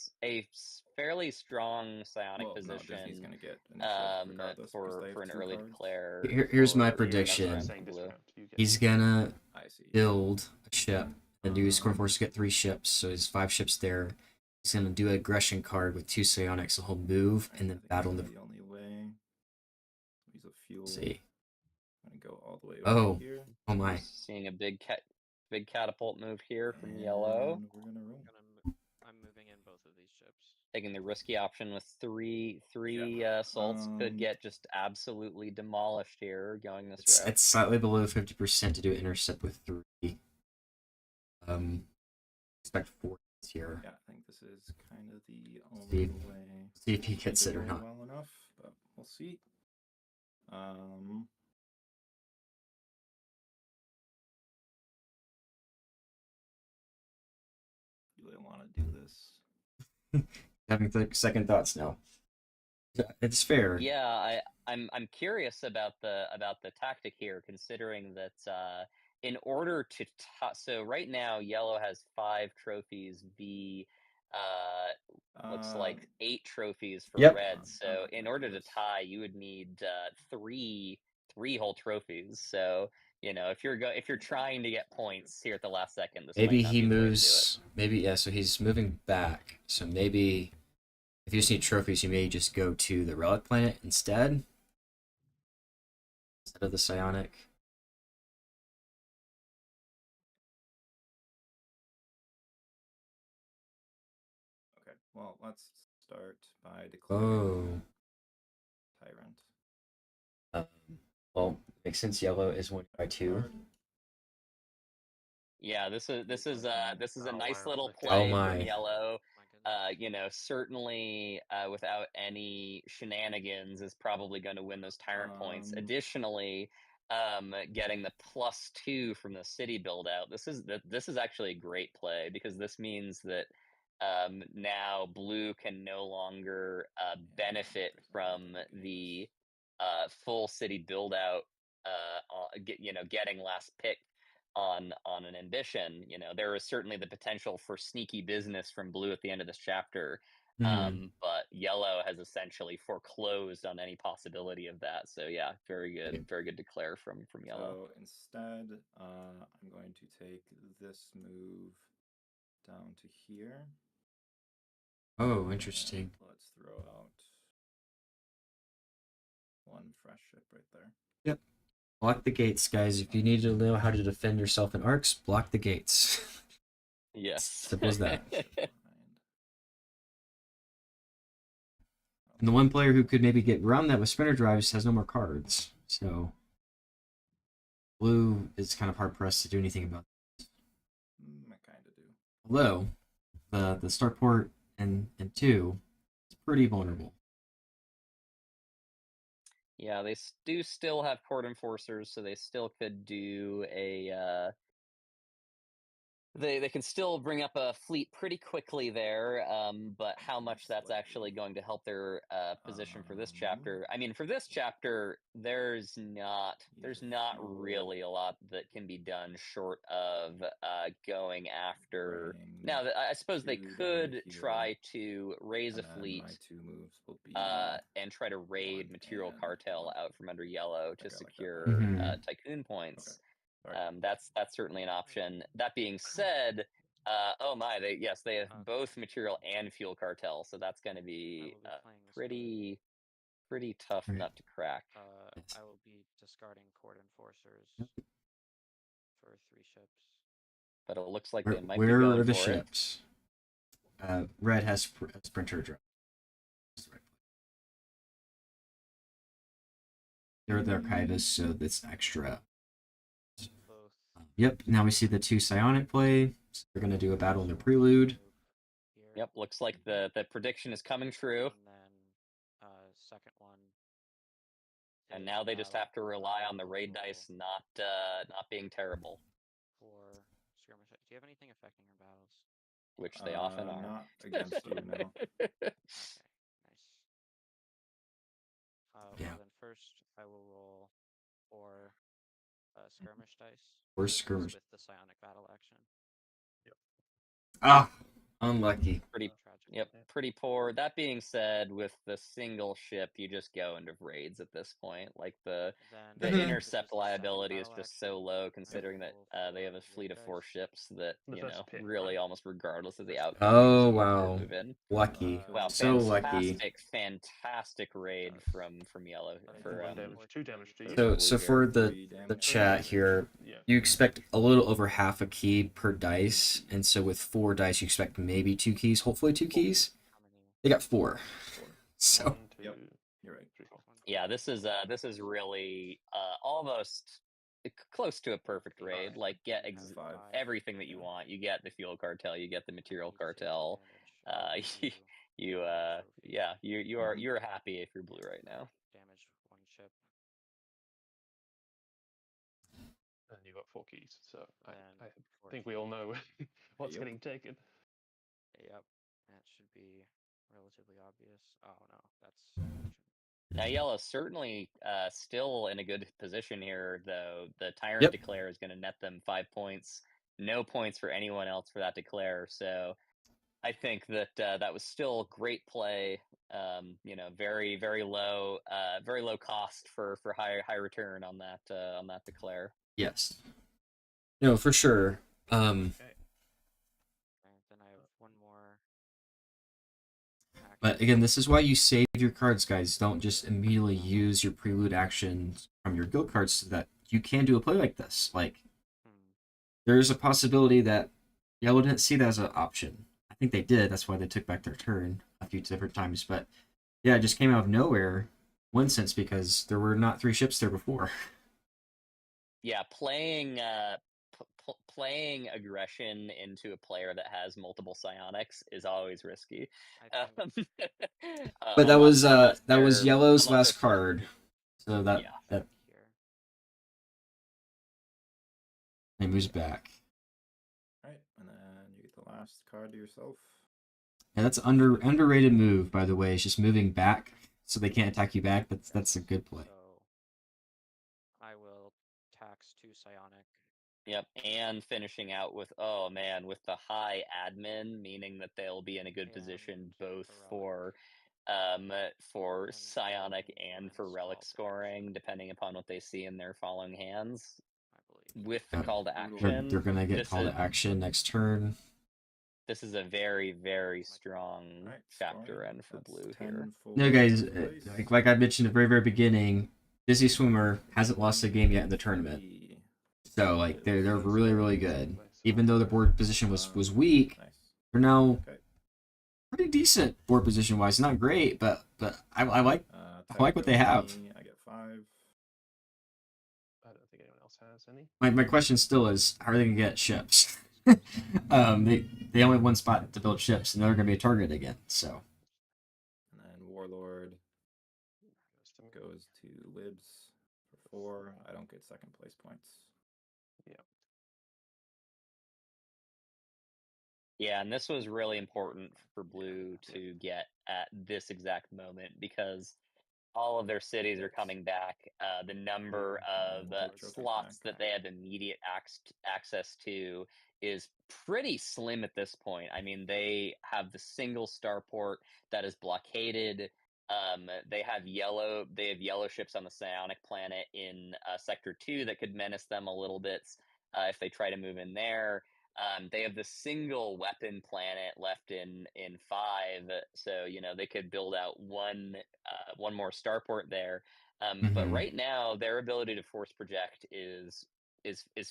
fairly strong Psionic Well, no, Disney's position gonna get initiative regardless because they have for an 2 early cards. declare. Here's my for the next prediction. round saying for this blue. round. You get He's gonna I see. build a ship and do his scorn force to get 3 ships, so he's 5 ships there. He's gonna do an aggression card with 2 Psionics, so he'll move and then I think battle that's the. the only way. Use a fuel. See. I'm gonna go all the way over Oh, here. oh my! We're seeing a big catapult move here from yellow. And we're gonna roll. I'm moving in both of these ships. Taking the risky option with three Yeah. assaults, could get just absolutely demolished here going this route. It's slightly below 50% to do an intercept with 3. Expect 4 here. Yeah, I think this is kind of the See- only way. See if he gets it or Roll not. well enough, but we'll see. do this. Having second thoughts now. It's fair. Yeah, I'm curious about the tactic here, considering that in order to so right now yellow has 5 trophies, looks like 8 trophies for Yep. red. So in order to tie, you would need 3 whole trophies. So if you're trying to get points here at the last second, this Maybe might not he be the way to do it. moves. Maybe yeah. So he's moving back. So maybe if you just need trophies, you may just go to the relic planet instead of the Psionic. Okay, well, let's start by declaring Tyrant. Well, makes sense. Yellow is 1/2. Card. Yeah, this is a Oh, nice wow. little Okay. play Oh from my. yellow. My goodness. Certainly without any shenanigans is probably going to win those tyrant points. Additionally, getting the +2 from the city build out. This is actually a great play because this means that now blue can no longer benefit from the full city build out. Getting last pick on an ambition. There is certainly the potential for sneaky business from blue at the end of this chapter, but yellow has essentially foreclosed on any possibility of that. So yeah, very good declare from yellow. So instead, I'm going to take this move down to here. Oh, interesting. Let's throw out 1 fresh ship right there. Yep. Block the gates, guys. If you need to know how to defend yourself in arcs, block the gates. Yes. Simple as that. Ship behind. And the one player who could maybe get around that with sprinter drives has no more cards. So blue is kind of hard pressed to do anything about it. I kind of do. Although the starport and 2 is pretty vulnerable. Yeah, they do still have court enforcers, so they still could do a. They can still bring up a fleet pretty quickly there, but how much that's actually going to help their position for this chapter? I mean, for this chapter, there's not really a lot that can be done short of going after. Now, I suppose they could try to raise a fleet My 2 moves will be and try to raid material and cartel 1. out from under yellow to Like that. secure Mhm. tycoon points. Okay. That's certainly an option. That being said, oh my, they have both material and fuel cartel, so that's going to be playing this pretty tough Right. nut to crack. I will be discarding court enforcers for 3 ships. But it looks like they might be Where going are the for ships? Red has sprinter drive. They're the archivist, so that's extra. Both. Yep, now we see the 2 Psionic play. So they're going to do a battle in the prelude. Here. Yep, looks like the prediction is coming true. And then second one. And now they just have to rely on the raid dice not being terrible, For skirmish. Do you have anything affecting your battles? which they often are. Not against you, no. Okay, nice. Yeah. Well, then first I will roll 4 skirmish dice. 4 skirmish. With the psionic battle action. Ah, unlucky. Pretty Tragic. Yep, pretty poor. That being said, with the single ship, you just go into raids at this point. Like the Then intercept this is the second liability is battle just action. so low, I considering that roll they have a 4 fleet of raid 4 dice. ships that The first pick, really right? almost regardless of the outcome. Oh, you wow. move in. Lucky. Wow, So lucky. fantastic raid from yellow I for think 1 damage, 2 damage to you. So blue for here. the 3 damage. chat here, Yeah. you expect a little over half a key per dice, and so with 4 dice, you expect maybe 2 keys, hopefully 2 keys. How many? They got 4. So 1, 2, Yep. You're right. 3, 4. Yeah, this is really almost close to a perfect raid. Five. Like get 5. everything that you want. You get the fuel cartel, you get the material cartel. You're happy if you're blue right now. Damaged 1 ship. And you got 4 keys, so I Then think we all know what's Yep. getting taken. Yep, that should be relatively obvious. Oh no, that's action. Now yellow certainly still in a good position here, though. The Tyrant Yep. Declare is going to net them 5 points. No points for anyone else for that Declare. So I think that that was still great play. You know, very low cost for high return on that Declare. Yes. No, for sure. Okay. Okay, then I have one more. But Action. again, this is why you save your cards, guys. Don't just immediately use your prelude actions from your guild cards so that you can do a play like this. Like, there's a possibility that yellow didn't see that as an option. I think they did. That's why they took back their turn a few different times. But yeah, it just came out of nowhere, one sense, because there were not 3 ships there before. Yeah, playing playing aggression into a player that has multiple psionics is always risky. I think But that was unless that was they're- yellow's unless last they're- card. So that Yeah. that here. he moves back. Alright, and then you get the last card to yourself. Yeah, that's underrated move, by the way. It's just moving back so they can't attack you back. That's a good play. So I will tax 2 psionic. Yep, and finishing out with with the high admin, meaning that they'll be in a good position And both a for And psionic for and for relic relic swap. scoring, depending upon what they see in their following hands. I believe. With the Yep. call to They're- action, They're gonna get this call is- to action next turn. This is a very strong Alright, chapter scoring, end for that's blue 10 here. full No, guys, points. like I mentioned at the very beginning, Disney Swimmer hasn't lost a game yet in the tournament. So like they're really good. Even though the board position was weak, Nice. they're now Okay. pretty decent board position wise. Not great, but I like I like what they have. I get 5. I don't think anyone else has any. my question still is, how are they gonna get ships? They only have one spot to build ships, and they're gonna be a target again. So And then Warlord goes to Libs for 4. I don't get second place points. Yeah, and this was really important for blue to get at this exact moment because all of their cities are coming back. The number of slots that they have immediate access to is pretty slim at this point. I mean, they have the single starport that is blockaded. They have yellow ships on the Psionic planet in Sector 2 that could menace them a little bit if they try to move in there. They have the single weapon planet left in 5, so you know they could build out one more starport there. But right now, their ability to force project is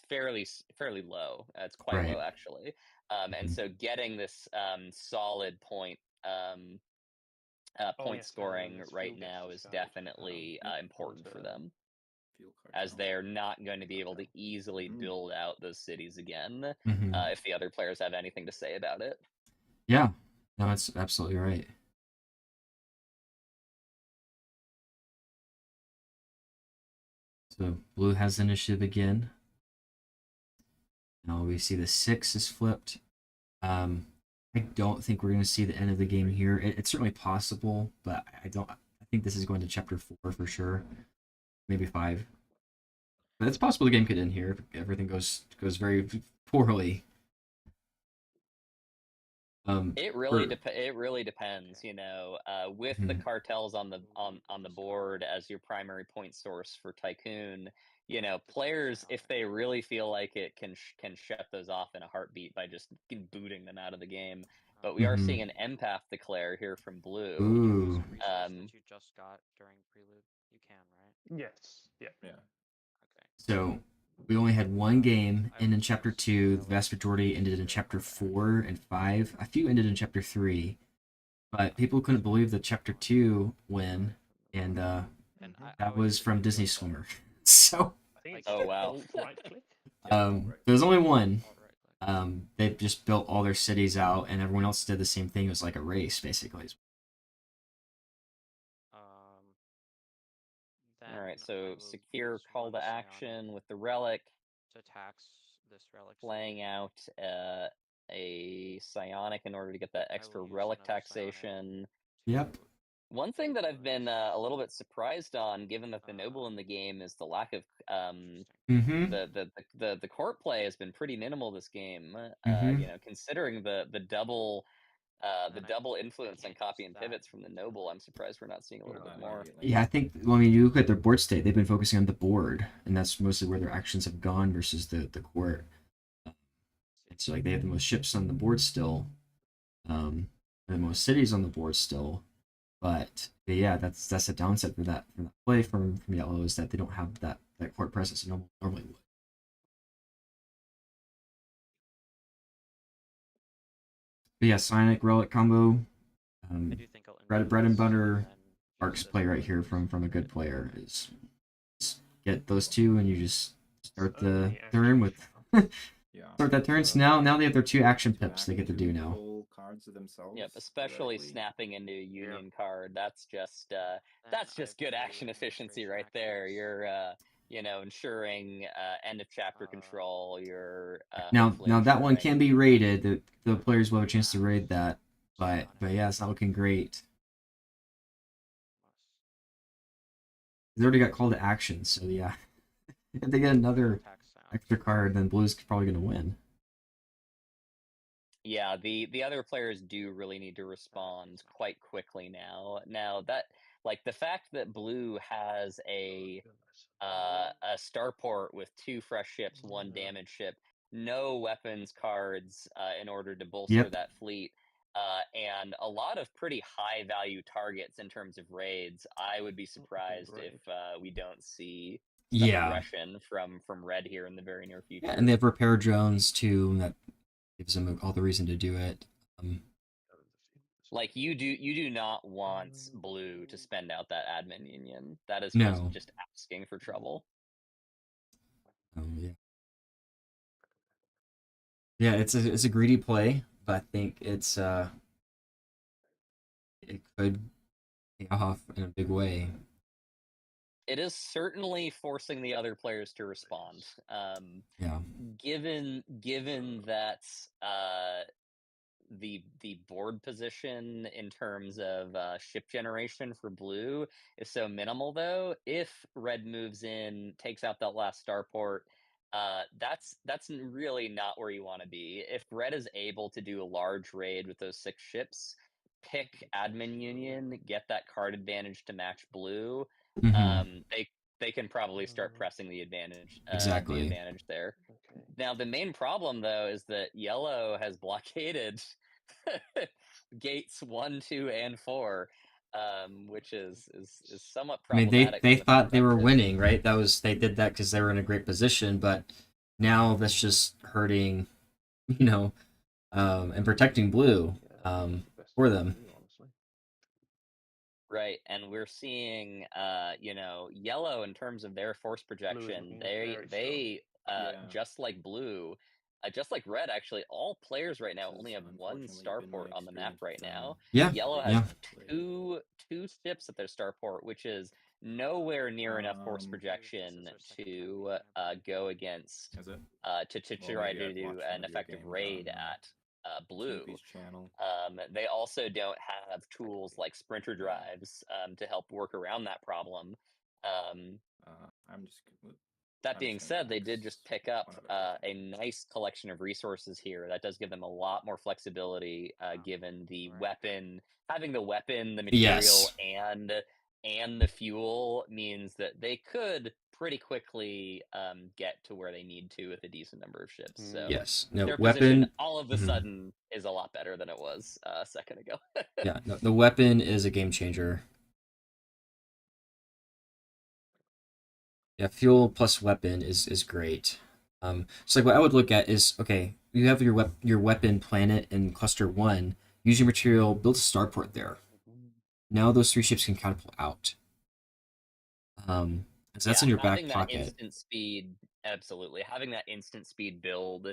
fairly low. It's quite low actually. And so getting this solid point scoring right now is definitely important for them, as they're not going to be able to easily build out those cities again if the other players have anything to say about it. yeah, no, that's absolutely right. So blue has initiative again. Now we see the 6 is flipped. I don't think we're going to see the end of the game here. It's certainly possible, but I think this is going to chapter 4 for sure. Maybe 5. But it's possible the game could end here if everything goes very poorly. It really depends, you know, with the cartels on the board as your primary point source for Tycoon. You know, players, if they really feel like it, can shut those off in a heartbeat by just booting them out of the game. But we are seeing an empath declare here from blue. Ooh. That you just got during prelude, you can, right? Yes. Yeah. Okay. So we only had one game end in chapter 2. The vast majority ended in chapter 4 and 5. A few ended in chapter 3. But people couldn't believe the chapter 2 win, and that was from Disney Swimmer. So I think it's oh wow. right click. there's only one. They just built all their cities out, and everyone else did the same thing. It was like a race, basically. All right, so secure call to action with the relic to tax this relic playing out a Psionic in order to get that I extra will use relic another psionic taxation. Yep. to One thing that I've been push. a little bit surprised on, given that the noble in the game, is the lack of Interesting. Mm-hmm. the court play has been pretty minimal this game. Mhm. You know, considering the double And the then double I influence on can't copy use and that pivots from the noble, I'm because surprised we're not seeing a little Kill bit that more. immediately. Yeah, I think when you look at their board state, they've been focusing on the board, and that's mostly where their actions have gone versus the court. And so like they have the most ships on the board still, and the most cities on the board still. But yeah, that's a downside for that play from yellow is that they don't have that court presence normally would. But yeah, Psionic Relic combo. I do think I'll bread and influence butter and then use Arcs this play right relic here as from a good credit player boost. is just get those two and you just start So the many turn with actions. Yeah. start that turn. So now they have their two action pips they get to do now. Pull cards of themselves. Yep, especially theoretically. snapping into a union card. That's just Then that's I just good action play efficiency administration right there. actions. You're you know, ensuring end of chapter control. You're Now hopefully that one can ensuring be raided. The players will have a chance to Max raid that, but Psionic yeah, it's not looking great. plus. They already got call to action, so yeah. If they get another Attack sound. extra card, then Blue's probably gonna win. Yeah, the other players do really need to respond quite quickly now. Now that like the fact that Blue has a starport with 2 fresh ships, 1 damage ship, no weapons cards in order to bolster Yep. that fleet, and a lot of pretty high value targets in terms of raids. I would be surprised if we don't see some Yeah. aggression from Red here in the very near future. Yeah, and they have repair drones too. That gives them all the reason to do it. Like you do not want Blue to spend out that admin union. That is No. just asking for trouble. Yeah. Yeah, it's a greedy play, but I think it could pay off in a big way. It is certainly forcing the other players to respond. Yeah. Given that the board position in terms of ship generation for Blue is so minimal, though, if Red moves in, takes out that last starport, that's really not where you want to be. If Red is able to do a large raid with those 6 ships, pick admin union, get that card advantage to match Blue, Mm-hmm. they can probably start pressing the advantage. Exactly. The advantage there. Okay. Now the main problem though is that yellow has blockaded gates 1, 2, and 4, which is somewhat I mean, problematic. they thought they were winning, right? They did that because they were in a great position, but now that's just hurting, and protecting Blue for them. Right, and we're seeing, yellow in terms of their force projection. They just like Blue, just like Red, actually, all players right now only have 1 starport on the map right now. Yeah. Yellow has two ships at their starport, which is nowhere near enough force projection to go against to try to do an effective raid at Blue. They also don't have tools like sprinter drives to help work around that problem. That being said, they did just pick up a nice collection of resources here. That does give them a lot more flexibility, given the weapon. Having the weapon, the material, and the fuel means that they could pretty quickly get to where they need to with a decent number of ships. So yes, no their weapon position all of a sudden is a lot better than it was a second ago. Yeah, no, the weapon is a game changer. Yeah, fuel plus weapon is great. So like what I would look at is, okay, you have your weapon planet in cluster 1. Use your material, build a starport there. Now those 3 ships can catapult out. So that's in your back having that pocket. instant speed, absolutely. Having that instant speed build,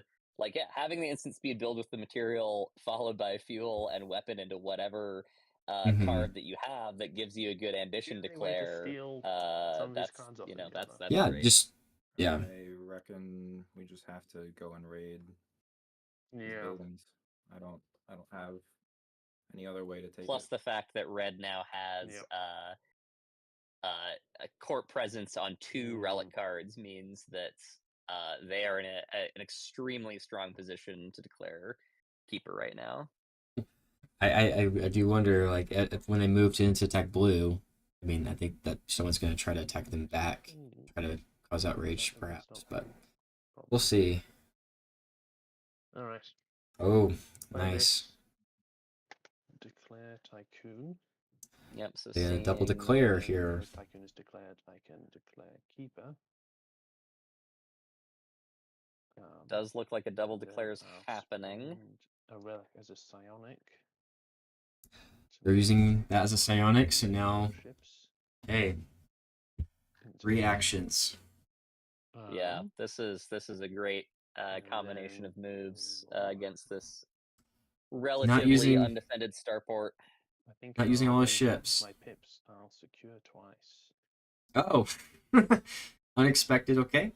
having the instant speed build with the material followed by fuel and weapon into whatever card that you have that gives you a good ambition declare. That's yeah, great. just yeah. I reckon we just have to go and raid these Yeah. buildings. I don't have any other way to take Plus it. the fact that red now has Yep. a court presence on 2 relic Mm. cards means that they are in an extremely strong position to declare keeper right now. I do wonder, like, if when they move to into attack blue, I mean, I think that someone's going to try to attack them back, try to cause outrage, But that's perhaps, not but probably. we'll see. All right. Oh, Play nice. this. Declare Tycoon. Yep. So They're gonna double seeing- declare And here. because Tycoon is declared, I can declare Keeper. does look like a double then declare is I'll happening. spend a relic as a Psionic. They're using that as a psionic, so now, Ships hey, into reactions. Yeah, Um, this is a great and combination then of moves we'll- against this relatively using- undefended starport. I think Not using I'll all his take ships. My pips. I'll secure twice. Oh, unexpected. Okay.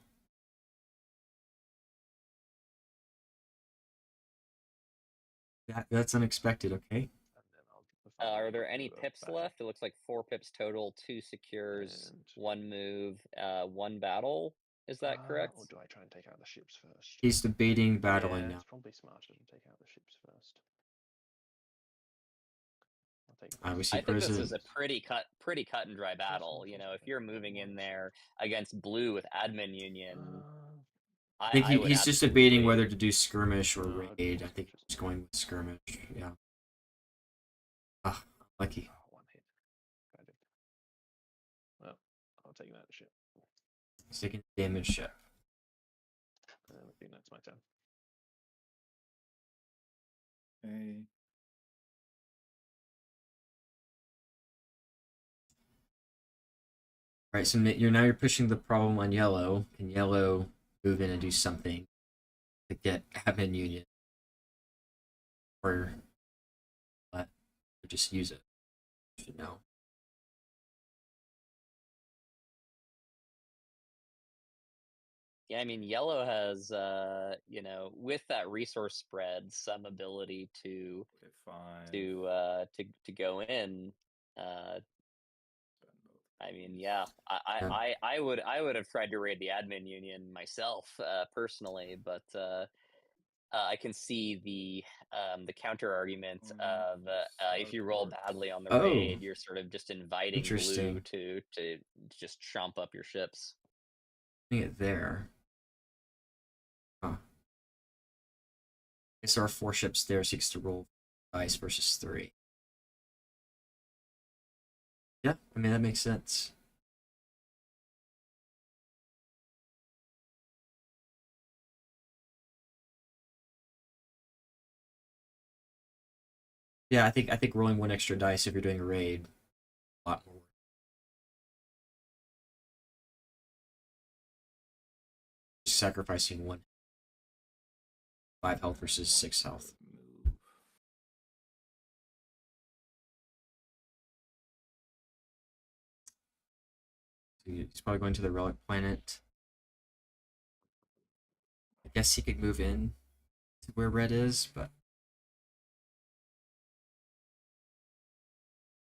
That's unexpected. Okay. And then I'll Are there any do a pips battle. left? It looks like 4 pips total, 2 secures, And- 1 move, 1 battle. Is that correct? Or do I try and take out the ships first? He's debating battling Yeah, now. it's probably smarter to take out the ships first. I'll take We this. see I think this President. is a pretty cut and dry battle. You know, if you're moving in there against blue with admin union, I think I would he's just debating absolutely- whether to do skirmish or No, I'd raid. do I think skirmishes. he's going with skirmish. Yeah. Ah, lucky. Oh, 1 hit. Tragic. Well, I'll take that ship. He's taking damage ship. And I think that's my turn. Okay. Right. So you're pushing the problem on yellow. Can yellow move in and do something to get admin union, or just use it? You should know. Yeah, I mean, yellow has, you know, with that resource spread, some ability to Put it 5. to go in. I mean, yeah, I would have tried to raid the admin union myself, personally, but I can see the counter argument of if you roll badly on the Oh, raid, you're sort of just inviting blue interesting. to just chomp up your ships. Putting it there. Huh. Guess there are 4 ships there. Seeks to roll dice versus 3. Yeah, I mean that makes sense. Yeah, I think rolling 1 extra dice if you're doing a raid, a lot more. Sacrificing 1. 5 health versus 6 health. Move. So he's probably going to the relic planet. I guess he could move in to where red is, but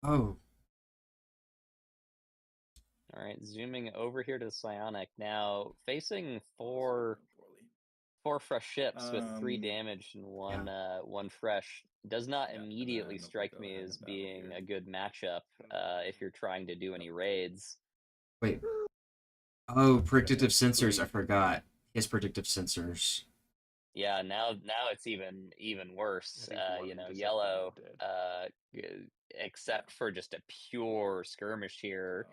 oh, All right, zooming over here to the Psionic now, facing 4 fresh ships with 3 damage and 1 fresh does not Yeah, and immediately then they'll strike go me ahead as and battle being here. a good matchup if you're trying to do any raids. wait. Oh, predictive sensors. I forgot. He has predictive sensors. Yeah, now it's even worse. I think one You know, intercept yellow, dead. except for just a pure skirmish here,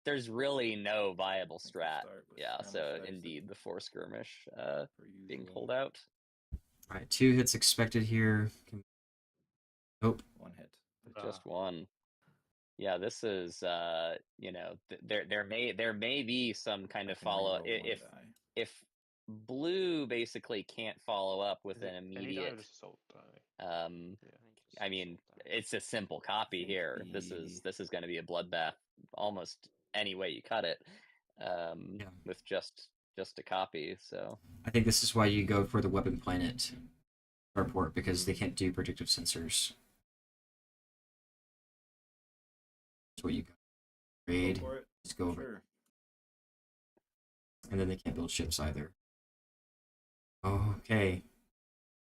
there's really no viable Guess we'll strat. start with Yeah, skirmish so dice indeed the 4 skirmish per being usual. pulled out. All right, 2 hits expected here. Nope. 1 hit. Just 1. Yeah, this is you know, there may be some kind I of can follow reroll 1 die. if blue basically can't follow up with Is an it any die or immediate just assault die? um I think it's I mean, assault die. it's a simple copy think here. This the- is going to be a bloodbath almost any way you cut it. Yeah. With just a copy. So I think this is why you go for the weapon planet. starport because they can't do predictive sensors. That's what you got. Raid. Go for it. Just go over. Sure. And then they can't build ships either. Okay.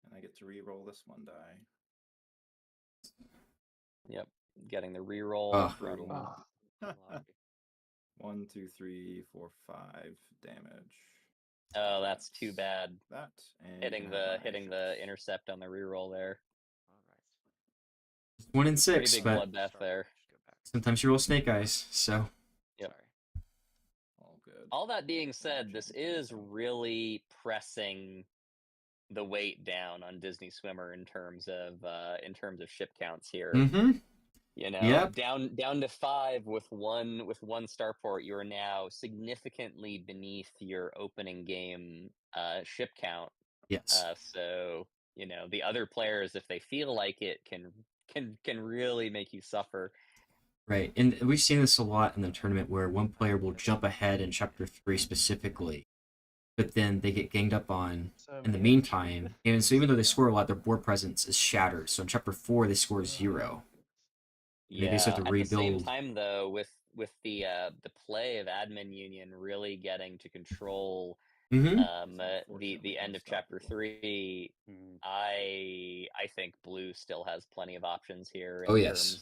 And I get to re-roll this one die. Yep, getting the reroll Oh. from. Unlucky. 1, 2, 3, 4, 5 damage. Oh, that's too bad. That and Hitting you can have the my ships. intercept on the reroll there. All right. 1 in Pretty 6, big but bloodbath there. Just go back. sometimes you roll snake eyes, so. Yep. Sorry. All good. All that being said, Change this to is some. really pressing the weight down on Disney Swimmer in terms of ship counts here. Mm-hmm. You know, Yep. down to 5 with one starport, you are now significantly beneath your opening game ship count. Yes. So you know the other players, if they feel like it, can really make you suffer. Right. And we've seen this a lot in the tournament where one player will jump ahead in chapter 3 specifically, but then they get ganged up on in the meantime. And so even though they score a lot, their board presence is shattered. So in chapter 4, they score 0. And they basically have to At the same rebuild. time, though, with the play of Admin Union really getting to control Mm-hmm. the end of chapter 3, I think Blue still has plenty of options here in Oh, yes.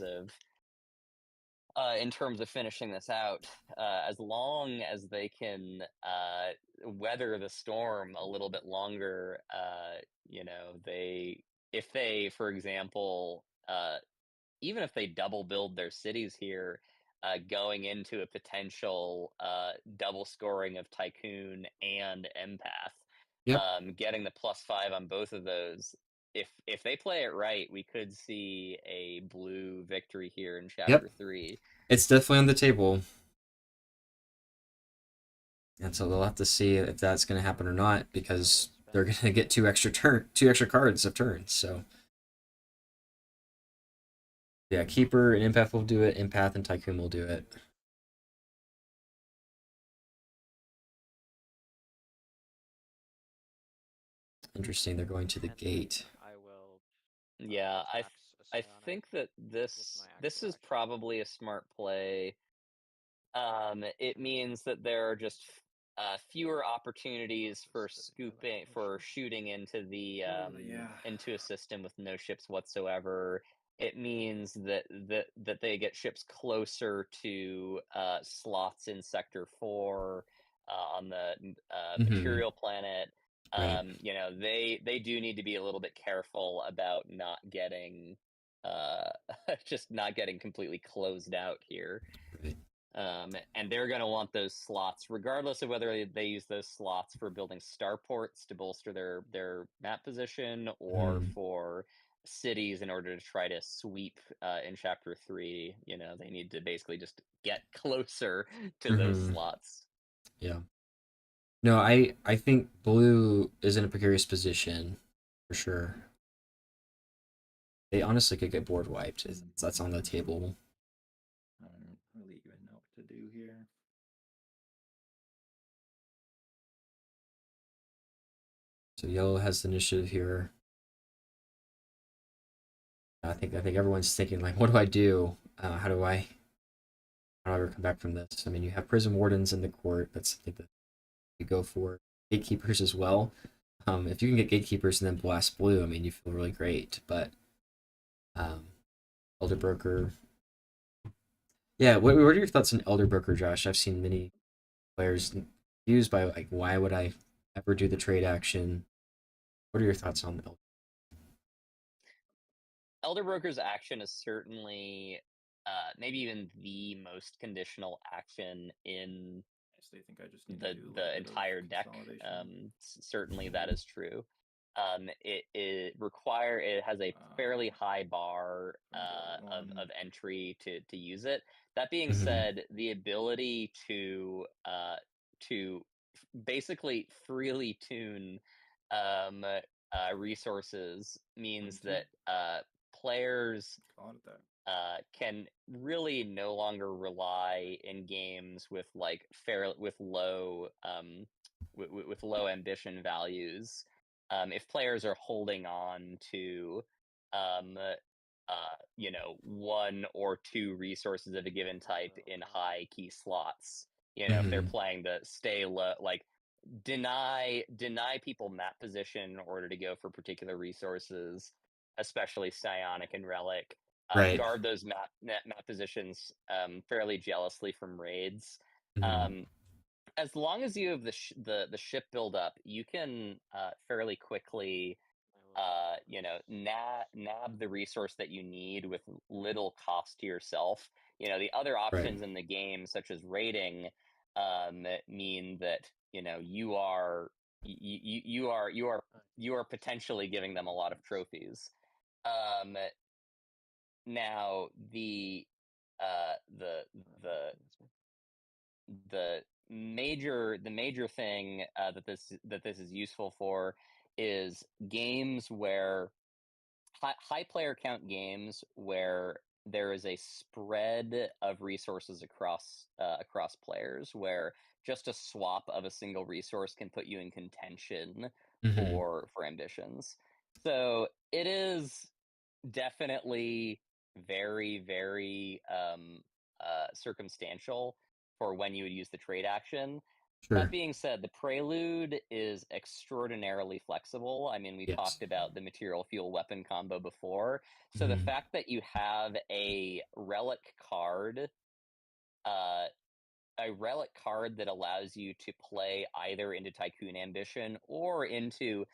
terms of finishing this out, as long as they can weather the storm a little bit longer. You know, if they, for example, even if they double build their cities here, going into a potential double scoring of Tycoon and Empath, Yep. getting the +5 on both of those. If they play it right, we could see a blue victory here in chapter 3. It's definitely on the table. And so they'll have to see if that's going to happen or not, because they're going to get 2 extra cards of turns. So yeah, Keeper and Empath will do it. Empath and Tycoon will do it. Interesting. They're going to the And gate. I will. Yeah, tax a I Psionic think that with this my this actual is action. probably a smart play. It means that there are just fewer opportunities for shooting into the into a system with no ships whatsoever. It means that they get ships closer to slots in Sector 4 on the material planet. Right. You know, they do need to be a little bit careful about not getting just not getting completely closed out here. Right. And they're going to want those slots, regardless of whether they use those slots for building starports to bolster their map position, or for cities in order to try to sweep in chapter 3. You know, they need to basically just get closer to those slots. Yeah. No, I think Blue is in a precarious position for sure. They honestly could get board wiped. That's on the table. I don't really even know what to do here. So Yellow has the initiative here. I think everyone's thinking, like, what do I do? How do I ever come back from this? I mean, you have Prison Wardens in the court. That's something that you go for. Gatekeepers as well. If you can get Gatekeepers and then blast Blue, I mean, you feel really great. But Elder Broker. Yeah, what are your thoughts on Elder Broker, Josh? I've seen many players used by, like, why would I ever do the trade action? What are your thoughts on Elder? Elder Broker's action is certainly maybe even the most conditional action in I think I just need to do a little bit the of entire deck. consolidation. Certainly that is true. It has a fairly high bar of entry to use it. That being said, the ability to basically freely tune resources means that players can really no longer rely in games with low with low ambition values if players are holding on to, you know, 1 or 2 resources of a given type in high key slots, you know, if they're Mhm. playing the stay low, like deny people map position in order to go for particular resources, especially Psionic and Relic. Right. Guard those map positions fairly jealously from raids. Mhm. As long as you have the ship build up, you can fairly quickly you know, nab the resource that you need with little cost to yourself. You know, the other Right. options in the game, such as raiding, mean that you know you are potentially giving them a lot of trophies. Um, Now uh, the the the major thing that this is useful for is games where high player count games where there is a spread of resources across players, where just a swap of a single resource can put you in contention Mhm. for ambitions. So it is definitely very circumstantial for when you would use the trade action. That Sure. being said, the Prelude is extraordinarily flexible. I mean, we Yes. talked about the material fuel weapon combo before. So the Mhm. fact that you have uh, a relic card that allows you to play either into Tycoon Ambition or into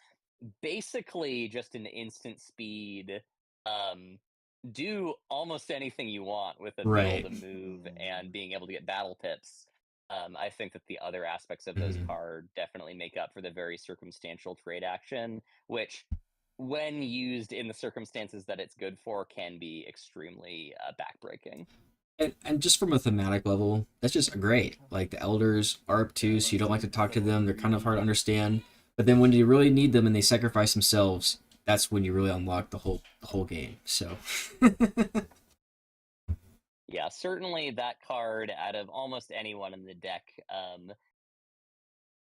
basically just an instant speed, um, do almost anything you want with a mill Right. to move and being able to get battle pips. I think that the other aspects of those Mhm. card definitely make up for the very circumstantial trade action, which, when used in the circumstances that it's good for, can be extremely backbreaking. And just from a thematic level, that's just great. Like the elders are obtuse, you don't like to talk to them, they're kind of hard to understand. But then when you really need them and they sacrifice themselves, that's when you really unlock the whole game. So Yeah, certainly that card, out of almost anyone in the deck,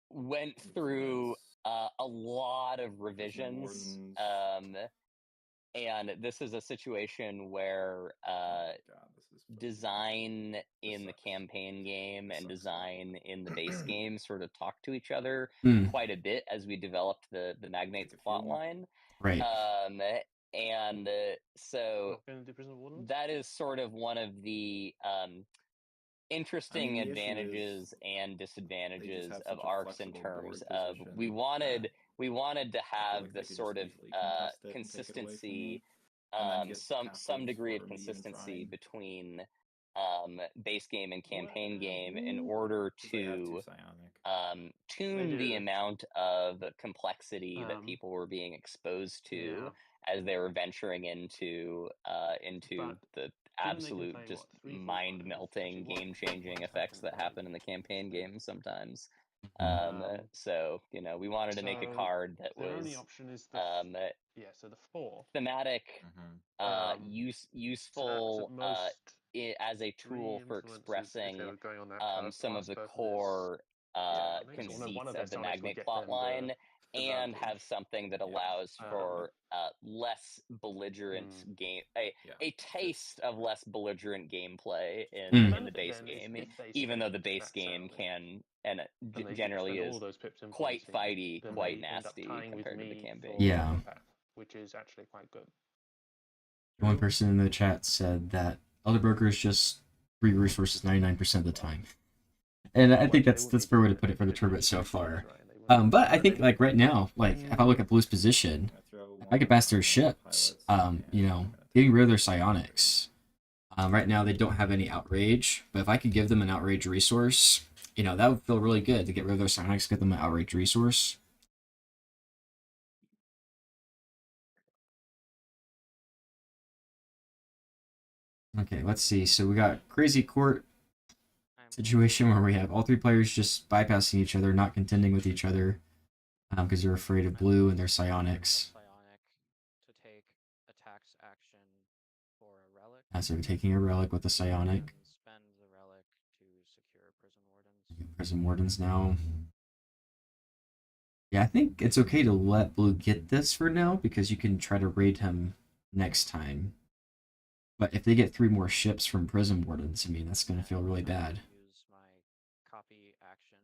went through a lot of Prison revisions. Wardens. And this is a situation where Oh my god, this is fucking design in the sucks. campaign game This and sucks a lot. design in the base game sort of talk to each other mm, quite a bit as we developed the Magnate's Take a plot few. line. right. Um, and so Not going to do Prison of Wardens? that is sort of one of the I mean, interesting the issue is advantages and they just disadvantages have of such a arcs in flexible terms board of position we that wanted to I feel have like the they could sort just of easily contest it and take it away from me, consistency, and then get some captives degree of for me even consistency trying. between base game and campaign game in Well, order Because they have two to psionic. tune the do. amount of complexity that Um, people were being exposed to Yeah, as they were venturing into but the given they can absolute play just what 3, 4, 5, mind melting, actually what game changing what effects that attacking happen in the ability? campaign game sometimes. Mhm. So you know, we wanted to make a So card that their only was option is the um, yeah. So the 4. thematic, Taps useful at most as a 3 tool for influences if they expressing were going on that curve. The some of last the person is core yeah. I think one conceits of their of the Sonics would Magnate get them the plotline, and have advantage. something that Yeah. allows for less belligerent a taste of less belligerent gameplay The in the benefit base then is game, if they even though spend the base that game soundly can and and they generally spend all is of those pips quite influencing, fighty, then quite they end up nasty tying with compared to the me campaign for Yeah. game. the path, which is actually quite good. One person in the chat said that other brokers just free resources 99% of the time. And I think that's a fair way to put it for the tournament so far. But I think like right now, like if I look at Blue's position, if I get past their ships, you know, getting rid of their psionics. Right now they don't have any outrage, but if I could give them an outrage resource, you know, that would feel really good to get rid of their psionics, get them an outrage resource. Okay, let's see. So we got crazy court situation where we have all 3 players just bypassing each other, not contending with each other, because they're afraid of blue and their psionics. Psionic to take attacks action for a relic. So we're taking a relic with the psionic. And spend the relic to secure prison wardens. Prison wardens now. Yeah, I think it's okay to let blue get this for now because you can try to raid him next time. But if they get 3 more ships from prison wardens, I mean, that's going to feel really bad. Use my copy action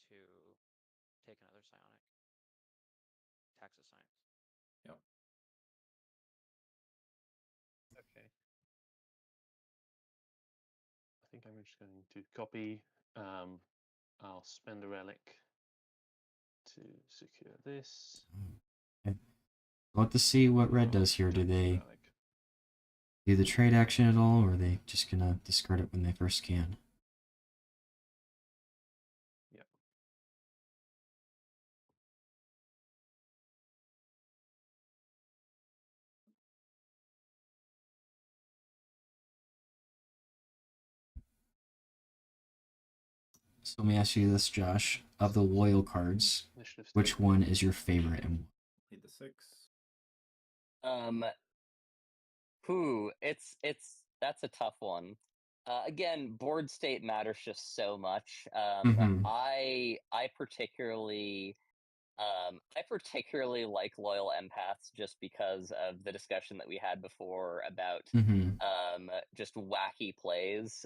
to take another psionic. Taxa science. Yep. Okay. I think I'm just going to copy. I'll spend a relic to secure this. Okay. We'll have to see what red does here. Do Tax they relic. do the trade action at all, or are they just going to discard it when they first can? Yep. So let me ask you this, Josh. Of the loyal cards, Initiative which stable. one is your favorite and Lead the 6. That's a tough one. Again, board state matters just so much. Mhm. I particularly like loyal empaths just because of the discussion that we had before about Mhm. just wacky plays.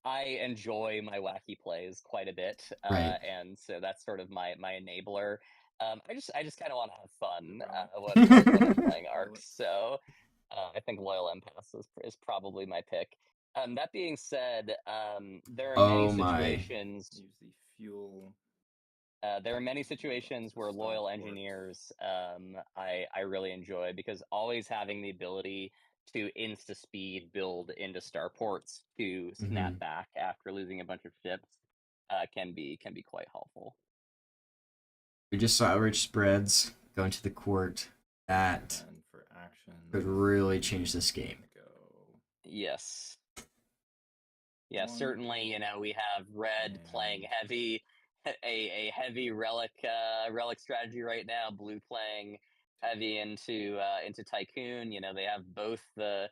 I enjoy my wacky plays quite a bit, Right. and so that's sort of my enabler. I just kind of want to have fun Good when I'm playing Arcs, Relics. so I think loyal empaths is probably my pick. That being said, there are many Oh my. situations. Use the fuel. There are many to go up situations to where loyal starport. engineers I really enjoy because always having the ability to insta speed build into starports to snap Mhm. back after losing a bunch of ships can be quite helpful. We just saw outrage spreads go into the court. That And for action. could really change this game. Go. Yes. Yeah, One. certainly, we have red playing And- heavy a heavy relic strategy right now, blue playing heavy into Tycoon. They have both the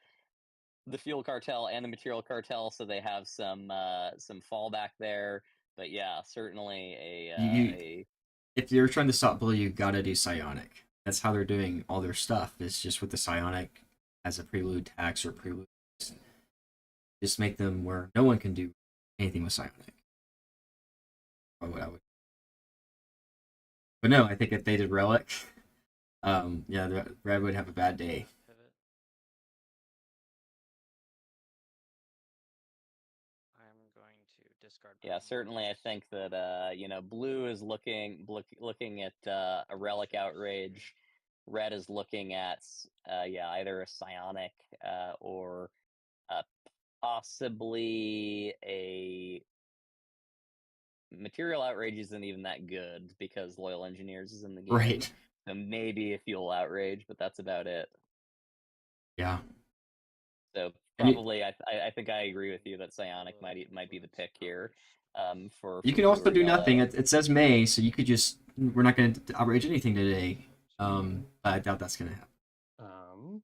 fuel cartel and the material cartel, so they have some fallback there. But yeah, certainly You if you're trying to stop blue, you gotta do psionic. That's how they're doing all their stuff. It's just with the psionic as a prelude tax or prelude. Just make them where no one can do anything with psionic. But no, I think if they did relic, yeah, the red would have a bad day. Pivot. I'm going to discard. yeah, certainly. I think that blue is looking at a relic outrage. Red is looking at either a psionic or possibly a material outrage isn't even that good because loyal engineers is in the game. Right. So maybe a fuel outrage, but that's about it. Yeah. So And probably, I think I agree with you that psionic might be the pick here. For you can blue also or do yellow. nothing. It says May, so you could just we're not going to outrage anything today. I doubt that's going to happen.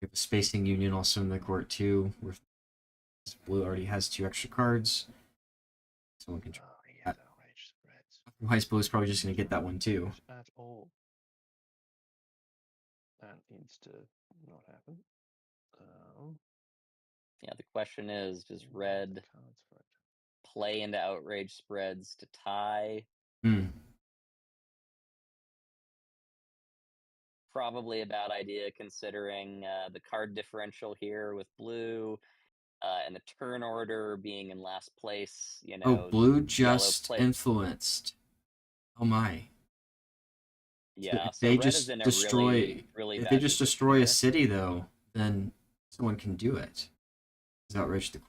We have a spacing union also in the court too, where blue already has 2 extra cards. Someone can try. Yes, outrage spreads. Otherwise, blue is probably just going to get that one too. At all. That needs to not happen. Yeah, the question is, does red play into outrage spreads to tie? Probably a bad idea considering the card differential here with blue and the turn order being in last place. Oh, blue just influenced. Oh my. Yeah, If so they red just is in a destroy, really if bad they just position destroy here. a city though, then someone can do it. Is outrage the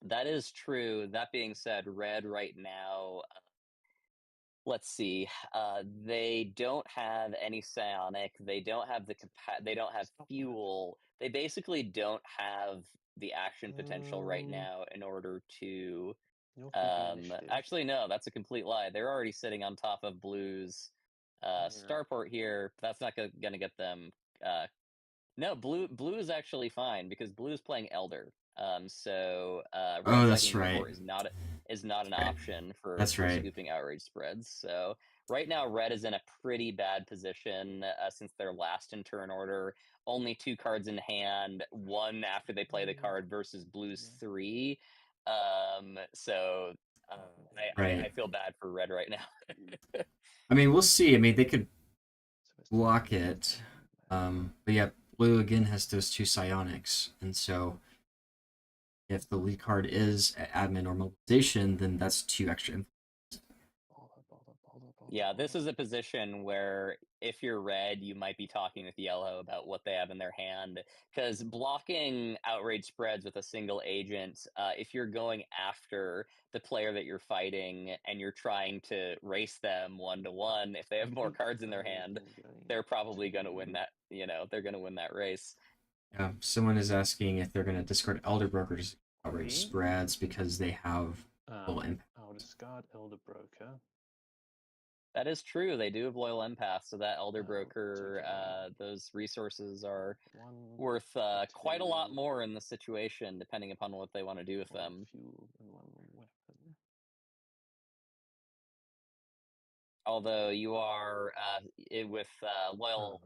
That is true. That being said, red right now, let's see. They don't have any psionic. They don't have they don't have fuel. They basically don't have the action potential right now in order to You're keeping initiative. Actually, no, that's a complete lie. They're already sitting on top of Blue's starport here. But that's not gonna get them. No, blue is actually fine because blue is playing Elder. So Oh, red that's second right. support is not an Right. option for That's right. scooping outrage spreads. So right now, red is in a pretty bad position since their last in turn order. Only 2 cards in hand, 1 after they play the card versus blue's 3. So I Right. feel bad for red right now. I mean, we'll see. I mean, they could So it's block it. But yeah, blue again has those 2 psionics, and so if the lead card is admin or mobilization, then that's 2 extra influence. Yeah, this is a position where if you're red, you might be talking with yellow about what they have in their hand. Because blocking outrage spreads with a single agent, if you're going after the player that you're fighting and you're trying to race them 1-to-1, if they have more cards in their hand, they're probably going to win that. They're going to win that race. Yeah, someone is asking if they're going to discard Elder Brokers outrage spreads because they have full impact. I'll discard Elder Broker. That is true. They do have loyal empaths, so that Elder Oh, Broker, taking those resources are 1 worth quite a lot 2, more in the situation, depending upon what they want to do with 1 them. fuel and 1 weapon. Although you are with loyal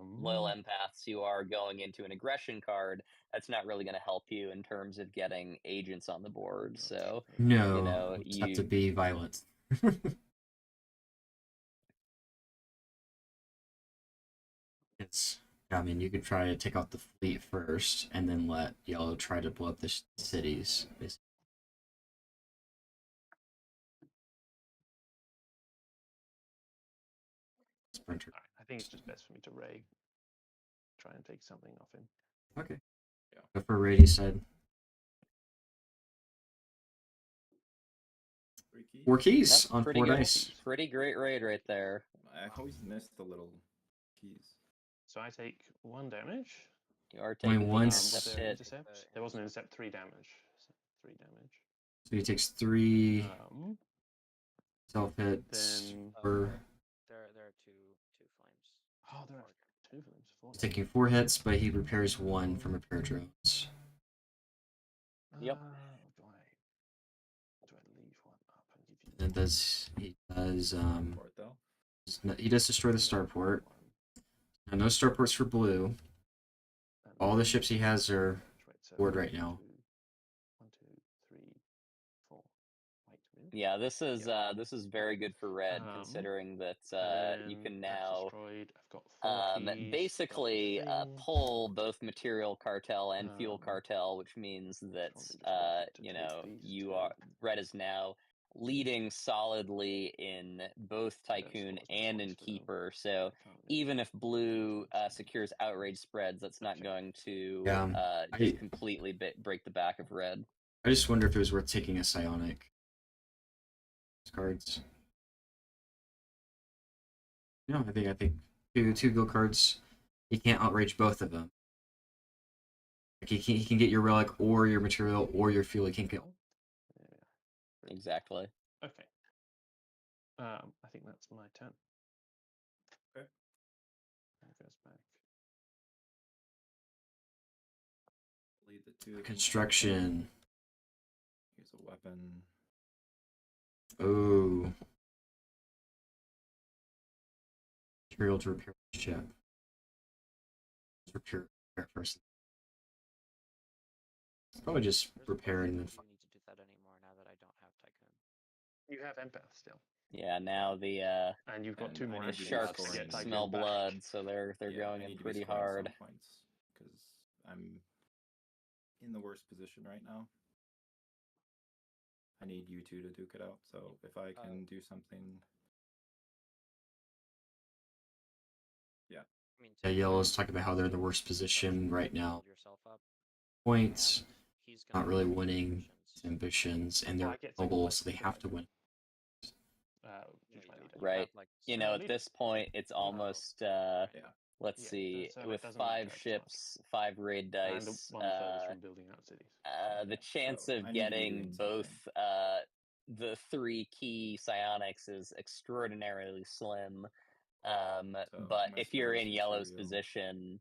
empaths, you are going into an aggression card. That's not really going to help you in terms of getting agents on the board. So No, you have to be violent. I mean, you could try to take out the fleet first, and then let yellow try to blow up the cities. Sprinter. I think it's just best for me to Ray. Try and take something off him. Okay. Yeah. Go for Rady side. 3 keys. 4 keys Yep, on pretty 4 good. dice. Pretty great raid right there. I always miss the little keys. So I take 1 damage. You are Only taking the one Was intercept there hit. intercept? There was an intercept. 3 damage. 3 damage. So he takes 3 self hits. Then For There are two flames. oh, there are 2 of them. he's taking 4 hits, but he repairs 1 from repair drones. Yep. Do I leave 1 up and give you? And he does Port, though. he does destroy the starport. Now, no starports for blue. All the ships he has are board right now. 1, 2, 3, 4. Wait a minute. Yeah, this is very good for red, considering that you can now I've got 4 keys, basically got the thing. pull both material cartel and fuel cartel, which means that red is now leading solidly in both Tycoon and in Keeper. So even if blue secures outrage spreads, that's not going to just completely break the back of red. I just wonder if it was worth taking a psionic. Cards. No, I think two go cards. He can't outrage both of them. Like he can get your relic or your material or your fuel. He can't get. Exactly. Okay. I think that's my turn. Okay. Goes back. Lead the 2 Construction. Use a weapon. Oh. Material to repair the ship. Repair first. Probably just repair and then. I don't need to do that anymore now that I don't have Tycoon. You have empath still. Yeah, now the And you've got And 2 more I need to sharks scoring get Tycoon smell back. blood, so they're Yeah, going I in need to be pretty scoring hard. some points because I'm in the worst position right now. I need you 2 to duke it out. So if I can do something. I mean, Yeah, yellow's talking about how they're in the worst position right now. build yourself up. Points, He's not gonna really win winning ambitions. ambitions, and Well, they're I get second mobile, place, so they so have I to win. Yeah, Which you I don't. need. You Right. have, like, You know, at lead. this point, it's almost Yeah. let's Yeah, see, so it with doesn't matter 5 if it's ships, 5 raid And dice, 1 furthest from building out cities. the chance So I of need you getting doing both something. the 3 key psionics is extraordinarily slim. So But my if you're in smallest yellow's material position,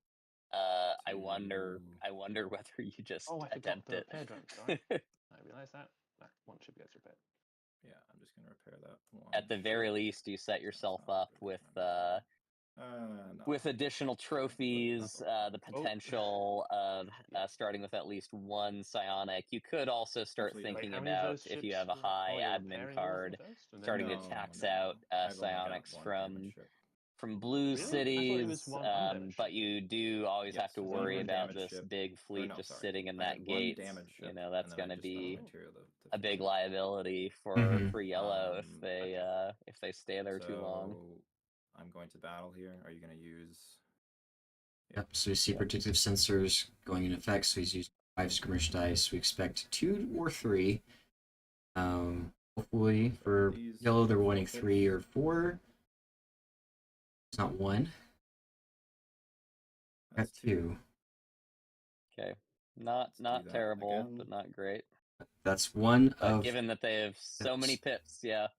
I wonder whether you just Oh, I forgot attempt the it. repair drone. Sorry, I realised that. That one should be repaired. Yeah, I'm just gonna repair that one. At the very least, you set yourself up with No. additional trophies, the potential of Yeah. starting with at least 1 psionic. You could also start Actually, thinking Wait, how many of about, those if you ships have a were- high you're admin repairing all of them card, first, and then starting to No, tax no. out I've only got psionics one from damage ship. blue Really? I thought it was cities, one undamaged but ship. you do always have Yes, to there's worry one about damage this ship. big Or fleet no, just sorry. sitting in I that have gate. one damage ship. You know, that's and then going I to just found be material to a fix big it. liability for Mhm. yellow Okay. if they stay there too long. So I'm going to battle here. Are you going to use? Yep, so we see predictive sensors going in effect, so he's using 5 skirmish dice. We expect 2 or 3. Hopefully for These yellow they're are wanting forfeits. 3 or 4. It's not 1. Got That's 2. Okay, not Let's do that terrible, again. but not great. That's one But of given that they have so many pips, yeah.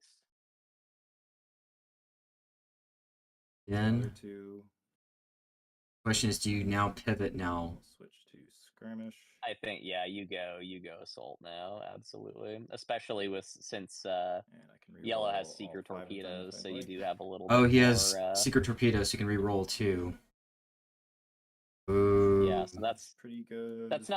The then. other 2. Question is, do you now pivot now? I'll switch to skirmish. I think you go assault now, absolutely. Especially since And I can yellow reroll has all secret 5 of them if torpedoes, I'd so you like. do have a little Oh, bit he more. has secret torpedoes, so you can re-roll too. Ooh. Yeah, so that's pretty good. it's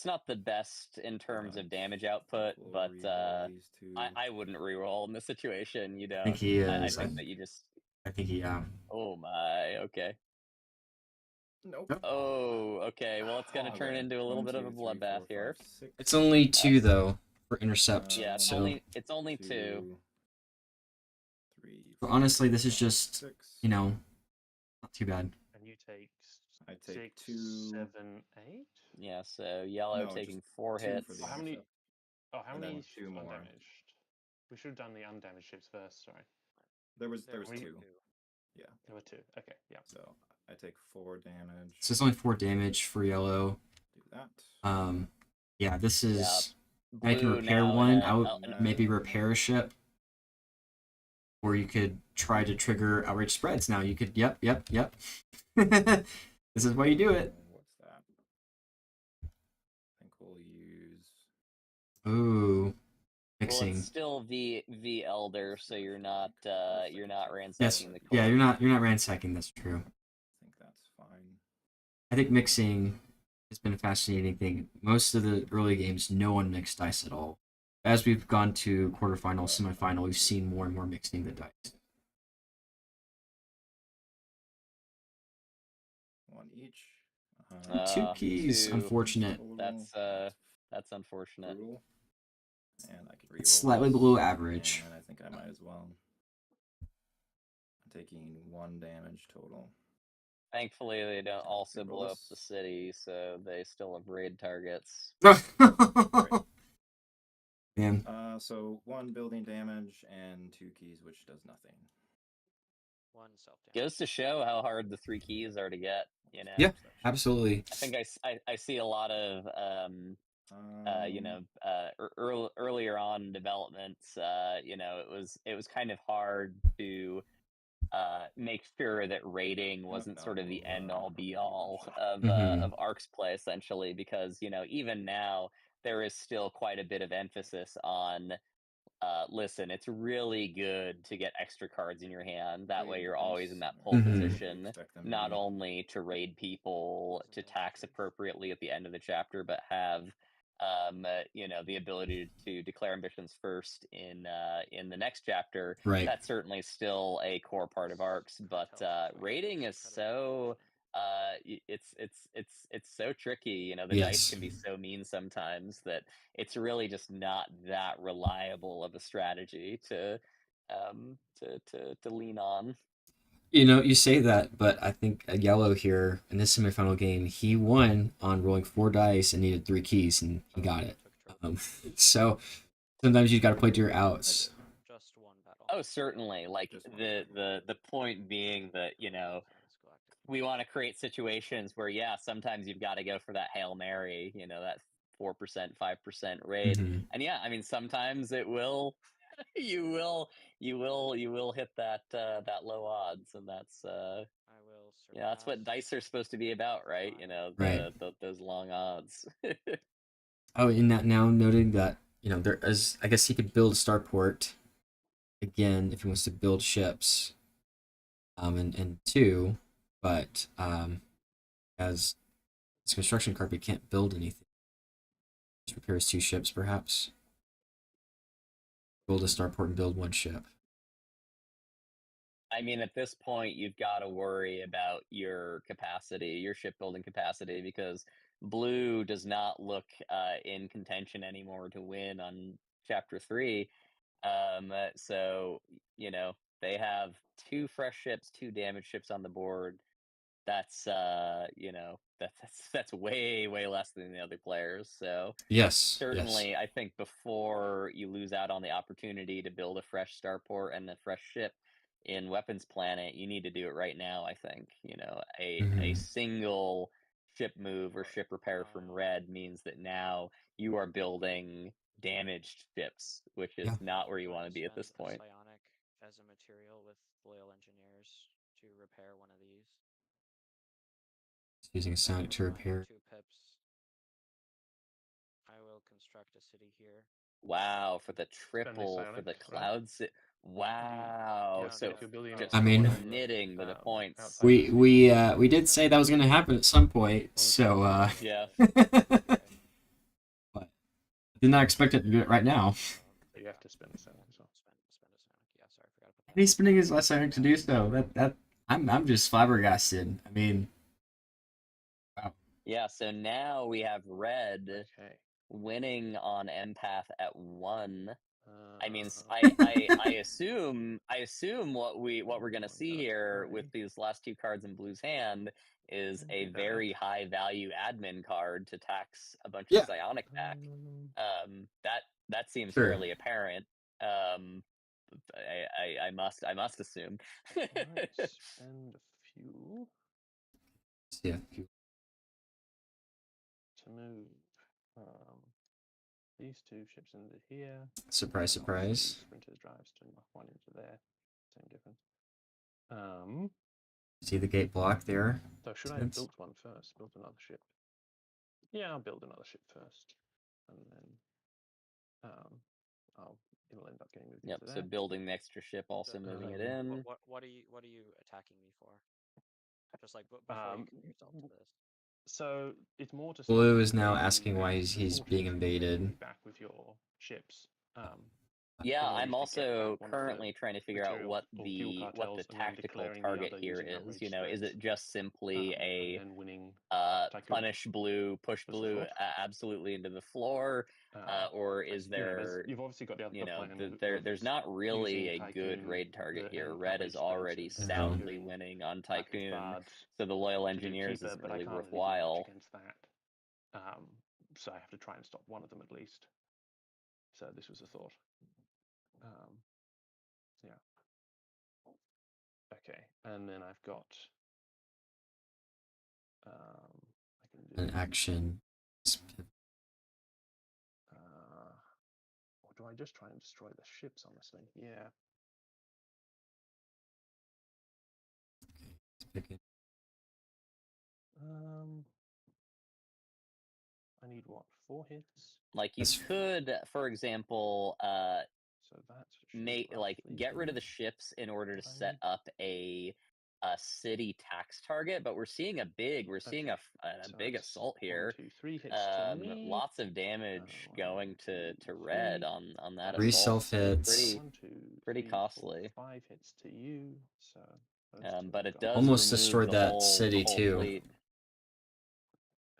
not the best in terms of damage output, We'll but reroll these 2. I wouldn't re-roll in this situation. You know, I think he I is. think that you just. I think he, Oh my, okay. Nope. Oh, okay. Well, it's gonna turn Okay. into a little 1, bit of a 2, 3, bloodbath 4, 5, here. 6. It's only 2 That's- though for intercept. Yeah, it's so only 2. 3. But honestly, this is just 6. not too bad. And you take I take 6, 2. 7, 8. Yeah, so yellow No, taking just 4 2 for hits. the Oh, how many? intercept. Oh, how And many then ships 2 more. undamaged? We should have done the undamaged ships first. Sorry, There was There 2. Yeah. there were 2. Okay, yeah. So I take 4 damage. So it's only 4 damage for yellow. Do that. Yeah, this is. I can Blue repair now one. in I would in maybe repair a ship. Or you could try to trigger outrage spreads. Now you could. Yep. This is why you do it. What's that? I think we'll use. Ooh, Well, mixing. it's still V Elder, so you're not ransacking Yes. the Yeah, core. you're not ransacking. That's true. I think that's fine. I think mixing has been a fascinating thing. Most of the early games, no one mixed dice at all. As we've gone to quarterfinal, semifinal, we've seen more and more mixing the dice. 1 each. 2 keys, 2. unfortunate. That's unfortunate. Brutal. And I could reroll It's slightly this, below average. And I think I might as well. I'm taking 1 damage total. Thankfully, they don't also Reroll blow up this. the city, so they still have raid targets. Man. So 1 building damage and 2 keys, which does nothing. 1 self-damage. Goes to show how hard the 3 keys are to get. You know. Yeah, absolutely. I think I see a lot of earlier on in development, it was kind of hard to make sure that rating wasn't sort of the end all be all of Arcs play, essentially, because even now there is still quite a bit of emphasis on listen, it's really good to get extra cards in your hand. That way you're always in that pole position, not only to raid people, to tax appropriately at the end of the chapter, but have the ability to declare ambitions first in the next chapter. Right. That's certainly still a core part of Arcs, but raiding is so it's so tricky. The dice can be so mean sometimes that it's really just not that reliable of a strategy to lean on. You say that, but I think yellow here in this semifinal game, he won on rolling 4 dice and needed 3 keys, and he got it. So sometimes you got to play to your outs. Just 1 battle. Oh, certainly. Like the point being that we want to create situations where sometimes you've got to go for that Hail Mary, that 4%, 5% raid, and I mean sometimes it will you will hit that that low odds, and that's I will surpass. yeah, that's what dice are supposed to be about, right? You know, Right. those long odds. Oh, and now noting that, you know, there is, I guess he could build a starport again if he wants to build ships. And two, but as his construction card, we can't build anything. Just repairs 2 ships, perhaps. Build a starport and build 1 ship. I mean, at this point, you've got to worry about your capacity, your shipbuilding capacity, because blue does not look in contention anymore to win on chapter 3. So, you know, they have 2 fresh ships, 2 damaged ships on the board. That's you know, that's way less than the other players. So Yes. certainly, I think before you lose out on the opportunity to build a fresh starport and a fresh ship in Weapons Planet, you need to do it right now. I think, you know, a single ship move or ship repair from red means that now you are building damaged ships, which is not where you want to be at this point. Psionic as a material with loyal engineers to repair one of these. Using a Psionic to repair. 2 pips. I will construct a city here. Wow, for the triple for the Psionic, clouds. Wow, Yeah, so if you're building just I mean, knitting the points. outside the city, we did say that was going to happen at some point, so Yeah. but did not expect it to do it right now. So you have to spend a Psionic as well. Spend a Psionic. Yeah, sorry, I forgot about that. And he's spending his last Psionic to do so. I'm just flabbergasted. I mean, wow. Yeah, so now we have red Okay. winning on empath at 1. I mean, Uh, I assume what we're gonna see here with these last 2 cards in blue's hand is a very high value admin card to tax a bunch of Psionic back. That seems Sure. fairly apparent. I must assume. Might spend a few Yeah. to move these 2 ships into here. Surprise, and obviously surprise. Sprinters drives to knock 1 into there. Same difference. See the gate block there? So should I have built one first? Built another ship? Yeah, I'll build another ship first, and then it'll end up getting moved Yep. into So there. building the extra ship, also moving it in. What are you attacking me for? Just like before you commit yourself to this. So it's more to Blue stop is now you asking why and he's the being forces invaded. moving back with your ships. Yeah, in order I'm to get also back one of the currently trying to figure out material what or fuel the cartels and then tactical declaring the target other here using is. outrage You know, is threats, it just simply a and winning Tycoon punish blue, push was the blue thought. absolutely into the floor, or is you know, there? you've obviously got the other You know, plan there's not really using a good Tycoon, raid target the here. Red is outrage already threats and soundly securing winning on Rapid Tycoon, Bards so the loyal to do engineers keeper, isn't but I really can't really do much worthwhile. against that. So I have to try and stop one of them at least. So this was a thought. Yeah. Okay, and then I've got I can do An action. or do I just try and destroy the ships, honestly? Yeah. I need what, 4 hits? Like you could, for example, So that's get rid of the ships in order to set up a city tax target, but we're seeing a big assault here. 1, 2, 3 hits to me. Lots of damage going to red on that 3 assault. self-hits. Pretty costly. 4, 5 hits to you. So but it does almost remove destroyed the that whole, city the whole too. fleet.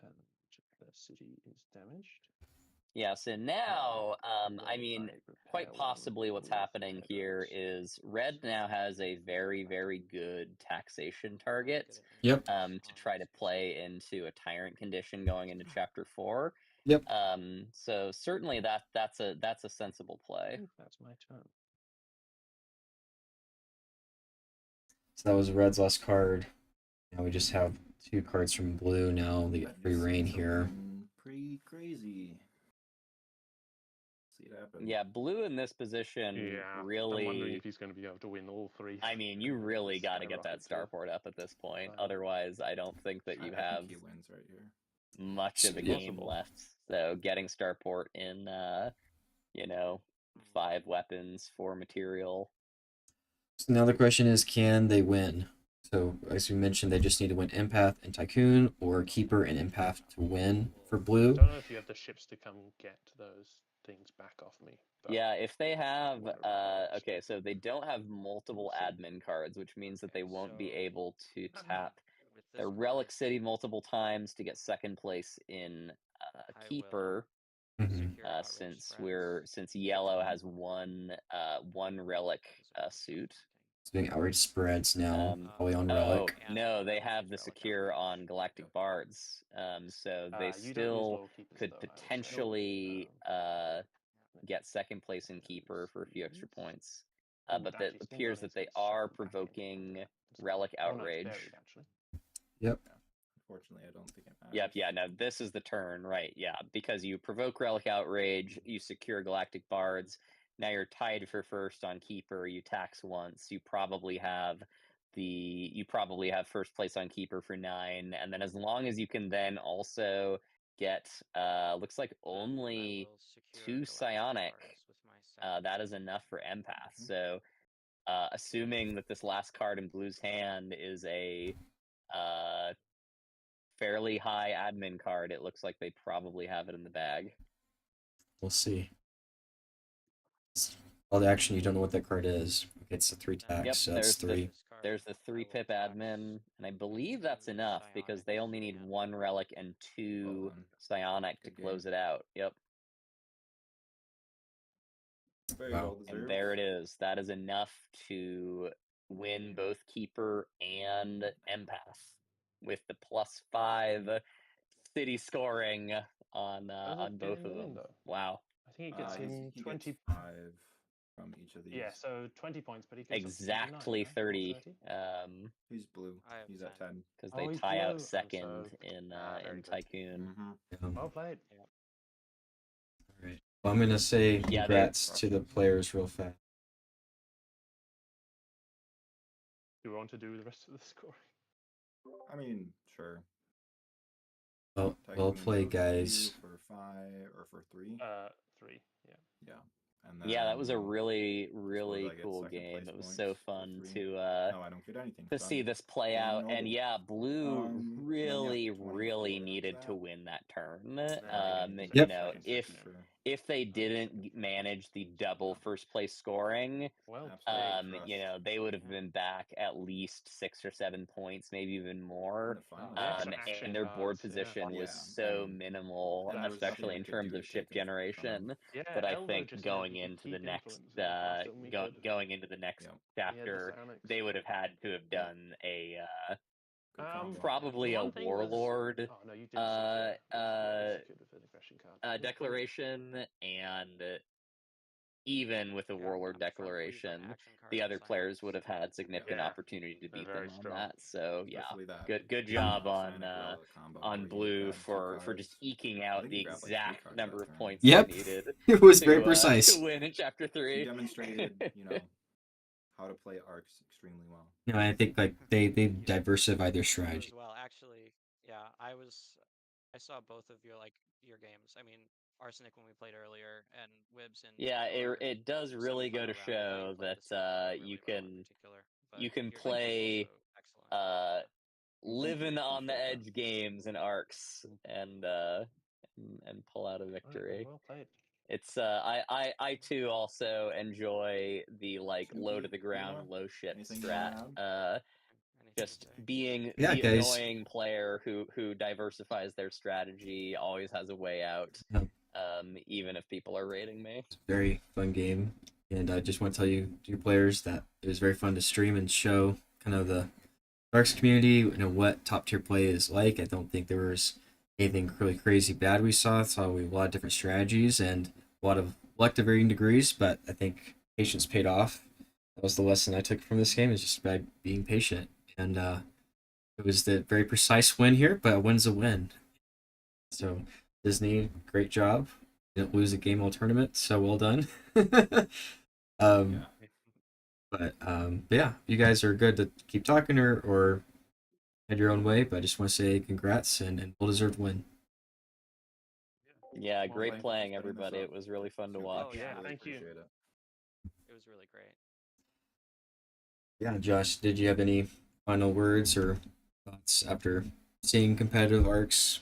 And the city is damaged. Yeah, so now, I mean, quite possibly what's happening here is red now has a very, very good taxation target. Yep. To try to play into a tyrant condition going into chapter 4. Yep. So certainly that's a sensible play. That's my turn. So that was red's last card. Now we just have 2 cards from blue. Now they get free reign here. Pretty crazy. See it happen. Yeah, blue in this position Yeah, I'm wondering really. if he's going to be able to win all three. I mean, you and then really got to get that skyrocket to starport up at this point. five. Otherwise, I don't think that you I have think he wins right here. much of the Yeah. game left. So getting starport in, you know, 5 weapons, 4 material. So now the question is, can they win? So as we mentioned, they just need to win Empath and Tycoon, or Keeper and Empath to win for I blue. don't know if you have the ships to come get those things back off me. But Yeah, if they have, wonder about that. okay, so they don't have multiple admin cards, which means that they won't be So- able to tap With this their card, Relic City multiple times to get second place in I will Keeper. Mhm. secure outrage Since spreads. yellow has one relic suit. It's doing outrage spreads now, probably on Oh Relic. no, they have the secure on Galactic Yep. Bards. So they you don't use still Lord Keepers, could though, I would say. potentially get second place in Keeper for a few extra points. Ooh, But that it actually spins appears on that its they head, are so back in provoking onto that. Relic Oh, no, it's Outrage. buried, actually. Yep. Unfortunately, I don't think it matters. Yep, yeah, no, this is the turn, right? Yeah, because you provoke Relic Outrage, you secure Galactic Bards. Now you're tied for first on Keeper. You tax once. You probably have first place on Keeper for 9, and then as long as you can then also get looks like only 2 Psionic, that is enough for Empath. So assuming that this last card in Blue's hand is a fairly high admin card, it looks like they probably have it in the bag. We'll see. All the action, you don't know what that card is. Okay, it's a 3 tax, Yep, so that's 3. There's the 3 pip admin, and I believe that's enough because they only need 1 relic and 2 Well done. psionic to Good game. close it out. Yep. Very Wow. well deserved. And there it is. That is enough to win both Keeper and Empath with the +5 city scoring on Does it get both in of the them. win, though? Wow. I think it gets in He 20. gets 5 from each of these. Yeah, so 20 points, but he gets up to 29, Exactly right? Or 30. 30? He's blue. I have He's at 10. Because Oh, they he's tie blue, out and second so- in very good. Tycoon. Mm-hmm. Well played. Alright. Well, I'm gonna say Yeah, they- congrats to the players real fast. Do you want to do the rest of the scoring? I mean, sure. Well Tycoon played, goes guys. 2 for 5 or for 3. 3, yeah. Yeah. And then Yeah, that was a really, suppose really I get cool second game. place It was points so for fun 3. to No, I don't get anything. so see I'm this play getting out. And normal. yeah, Blue And then, really, 24 really after needed that. to win that turn. Yep. You know, Second if position. if they didn't manage the double first place scoring, Well Absolutely. played. you know, they would have been back at least 6 or 7 points, maybe even more. In the final, They had some And action their board cards, yeah. position was Yeah, so and- minimal, and there was especially nothing in you could terms do of to ship take them from generation. Yeah, But I Elvo think just going meant you into could the keep next influencing while still muted. going into the next Yep. He had the chapter, psionics. they would have had to have done a Good combo. probably The a one thing was- warlord Oh no, you didn't secure. You secured with an aggression card. declaration, and even with a Yeah, warlord I'm trying to believe, like, declaration, action cards the and other players psionics. would have had significant Yeah, opportunity to they're beat very them on strong. that. So yeah, Especially that good job on Psionic Relic combo on where you Blue grab 2 for just cards. eking I out think the he grabbed, like, 3 exact cards number that of turn. points Yep. they needed It was very precise. to win in Chapter He 3. demonstrated, how to play Arcs extremely well. You know, I think like they diversified their You strategy. as well. Actually, yeah, I saw both of your games. I mean, Arsenic when we played earlier, and Wibs and Yeah, your it does really go to semifinal round. I thought show played that the semifinal really you well in can particular, but you can your game was play also excellent. living on the Appreciate that. edge games and arcs and pull out a victory. Well played. It's I too also enjoy the like Snoopy, low to the you ground, wanna- low shit anything you wanna strat. add? Anything to Just say? being Yeah, the guys. annoying player who diversifies their strategy, always has a way out. Yep. Even if people are raiding me. It's a very fun game, and I just want to tell you, your players, that it was very fun to stream and show kind of the Arcs community, what top tier play is like. I don't think there was anything really crazy bad we saw. We have a lot of different strategies and a lot of luck to varying degrees, but I think patience paid off. That was the lesson I took from this game, is just by being patient. And it was the very precise win here, but a win's a win. So Disney, great job. didn't lose a game all tournament, so well done. Yeah. But yeah, you guys are good to keep talking or head your own way. But I just want to say congrats and well deserved win. Yeah, Well, great thanks for playing, setting this everybody. up. It was really fun to Super. watch. Oh, yeah, Really thank you. appreciate it. It was really great. Yeah, Josh, did you have any final words or thoughts after seeing competitive arcs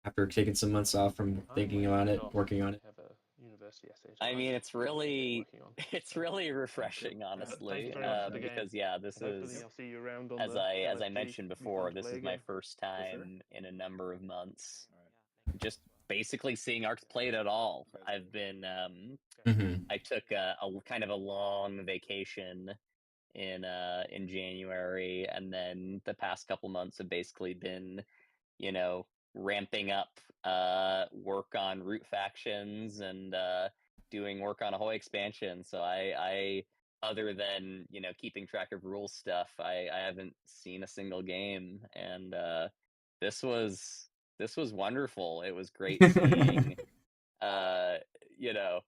after taking some months off from I thinking might on head it, off. working on it? Have a university essay to I write, mean, it's which I'm really, working on. it's So, really thank you. refreshing, But thank honestly, you very much for the game. because yeah, this And hopefully is, I'll see you around on as the I LFG. mentioned It'll be fun before, to this play is my again. first sure. time in a number of months, All right. Yeah, thank you just as well. basically seeing Arcs played at all. You guys I've have- been, Mm-hmm. I took a kind of a long vacation in January, and then the past couple months have basically been, you know, ramping up work on root factions and doing work on Ahoy expansion. So I other than, you know, keeping track of rule stuff, I haven't seen a single game, and this was this was wonderful. It was great seeing uh you know,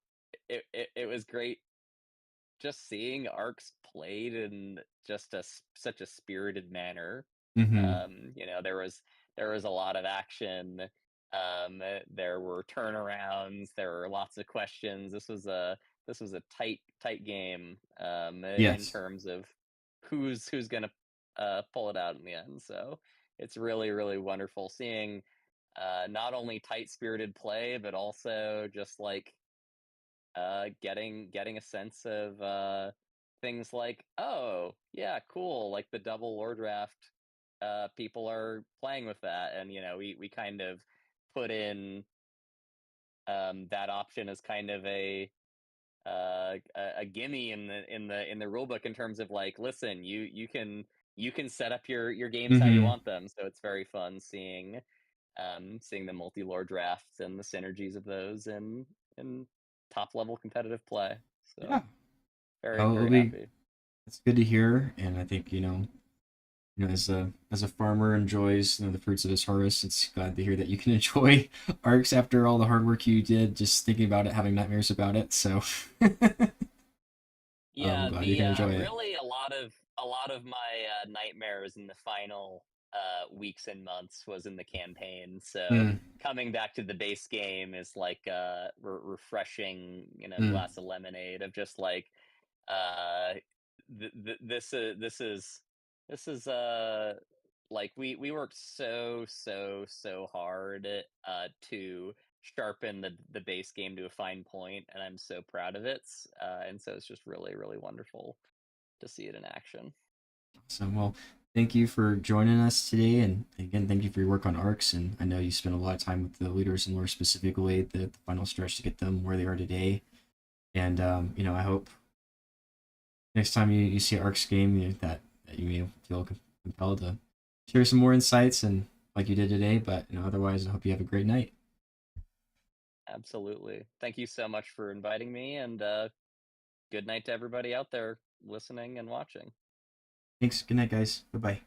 it was great just seeing arcs played in just such a spirited manner. Mm-hmm. You know, there was a lot of action. There were turnarounds. There were lots of questions. This was a tight game. In Yes. terms of who's gonna pull it out in the end. So it's really wonderful seeing not only tight spirited play, but also just like getting a sense of things like, oh yeah, cool, like the double lore draft, people are playing with that, and you know, we kind of put in that option as kind of a gimme in the rule book, in terms of like, listen, you can set up your games how you Mm-hmm. want them. So it's very fun seeing the multi-lore drafts and the synergies of those in top level competitive play. So Yeah. very, Oh, it'll very be happy. it's good to hear, and I think as a farmer enjoys the fruits of his harvest, it's glad to hear that you can enjoy arcs after all the hard work you did, just thinking about it, having nightmares about it. So I'm Yeah, glad you the can enjoy it. really a lot of my nightmares in the final weeks and months was in the campaign. So Mm, coming back to the base game is like refreshing, you know, mm, glass of lemonade of just like uh this is like we worked so hard to sharpen the base game to a fine point, and I'm so proud of it. And so it's just really wonderful to see it in action. so well, thank you for joining us today, and again, thank you for your work on arcs. And I know you spent a lot of time with the leaders and more specifically the final stretch to get them where they are today. And I hope next time you see Arcs game, that you may feel compelled to share some more insights and like you did today. But otherwise, I hope you have a great night. Absolutely. Thank you so much for inviting me, and good night to everybody out there listening and watching. Thanks. Good night, guys. Bye bye.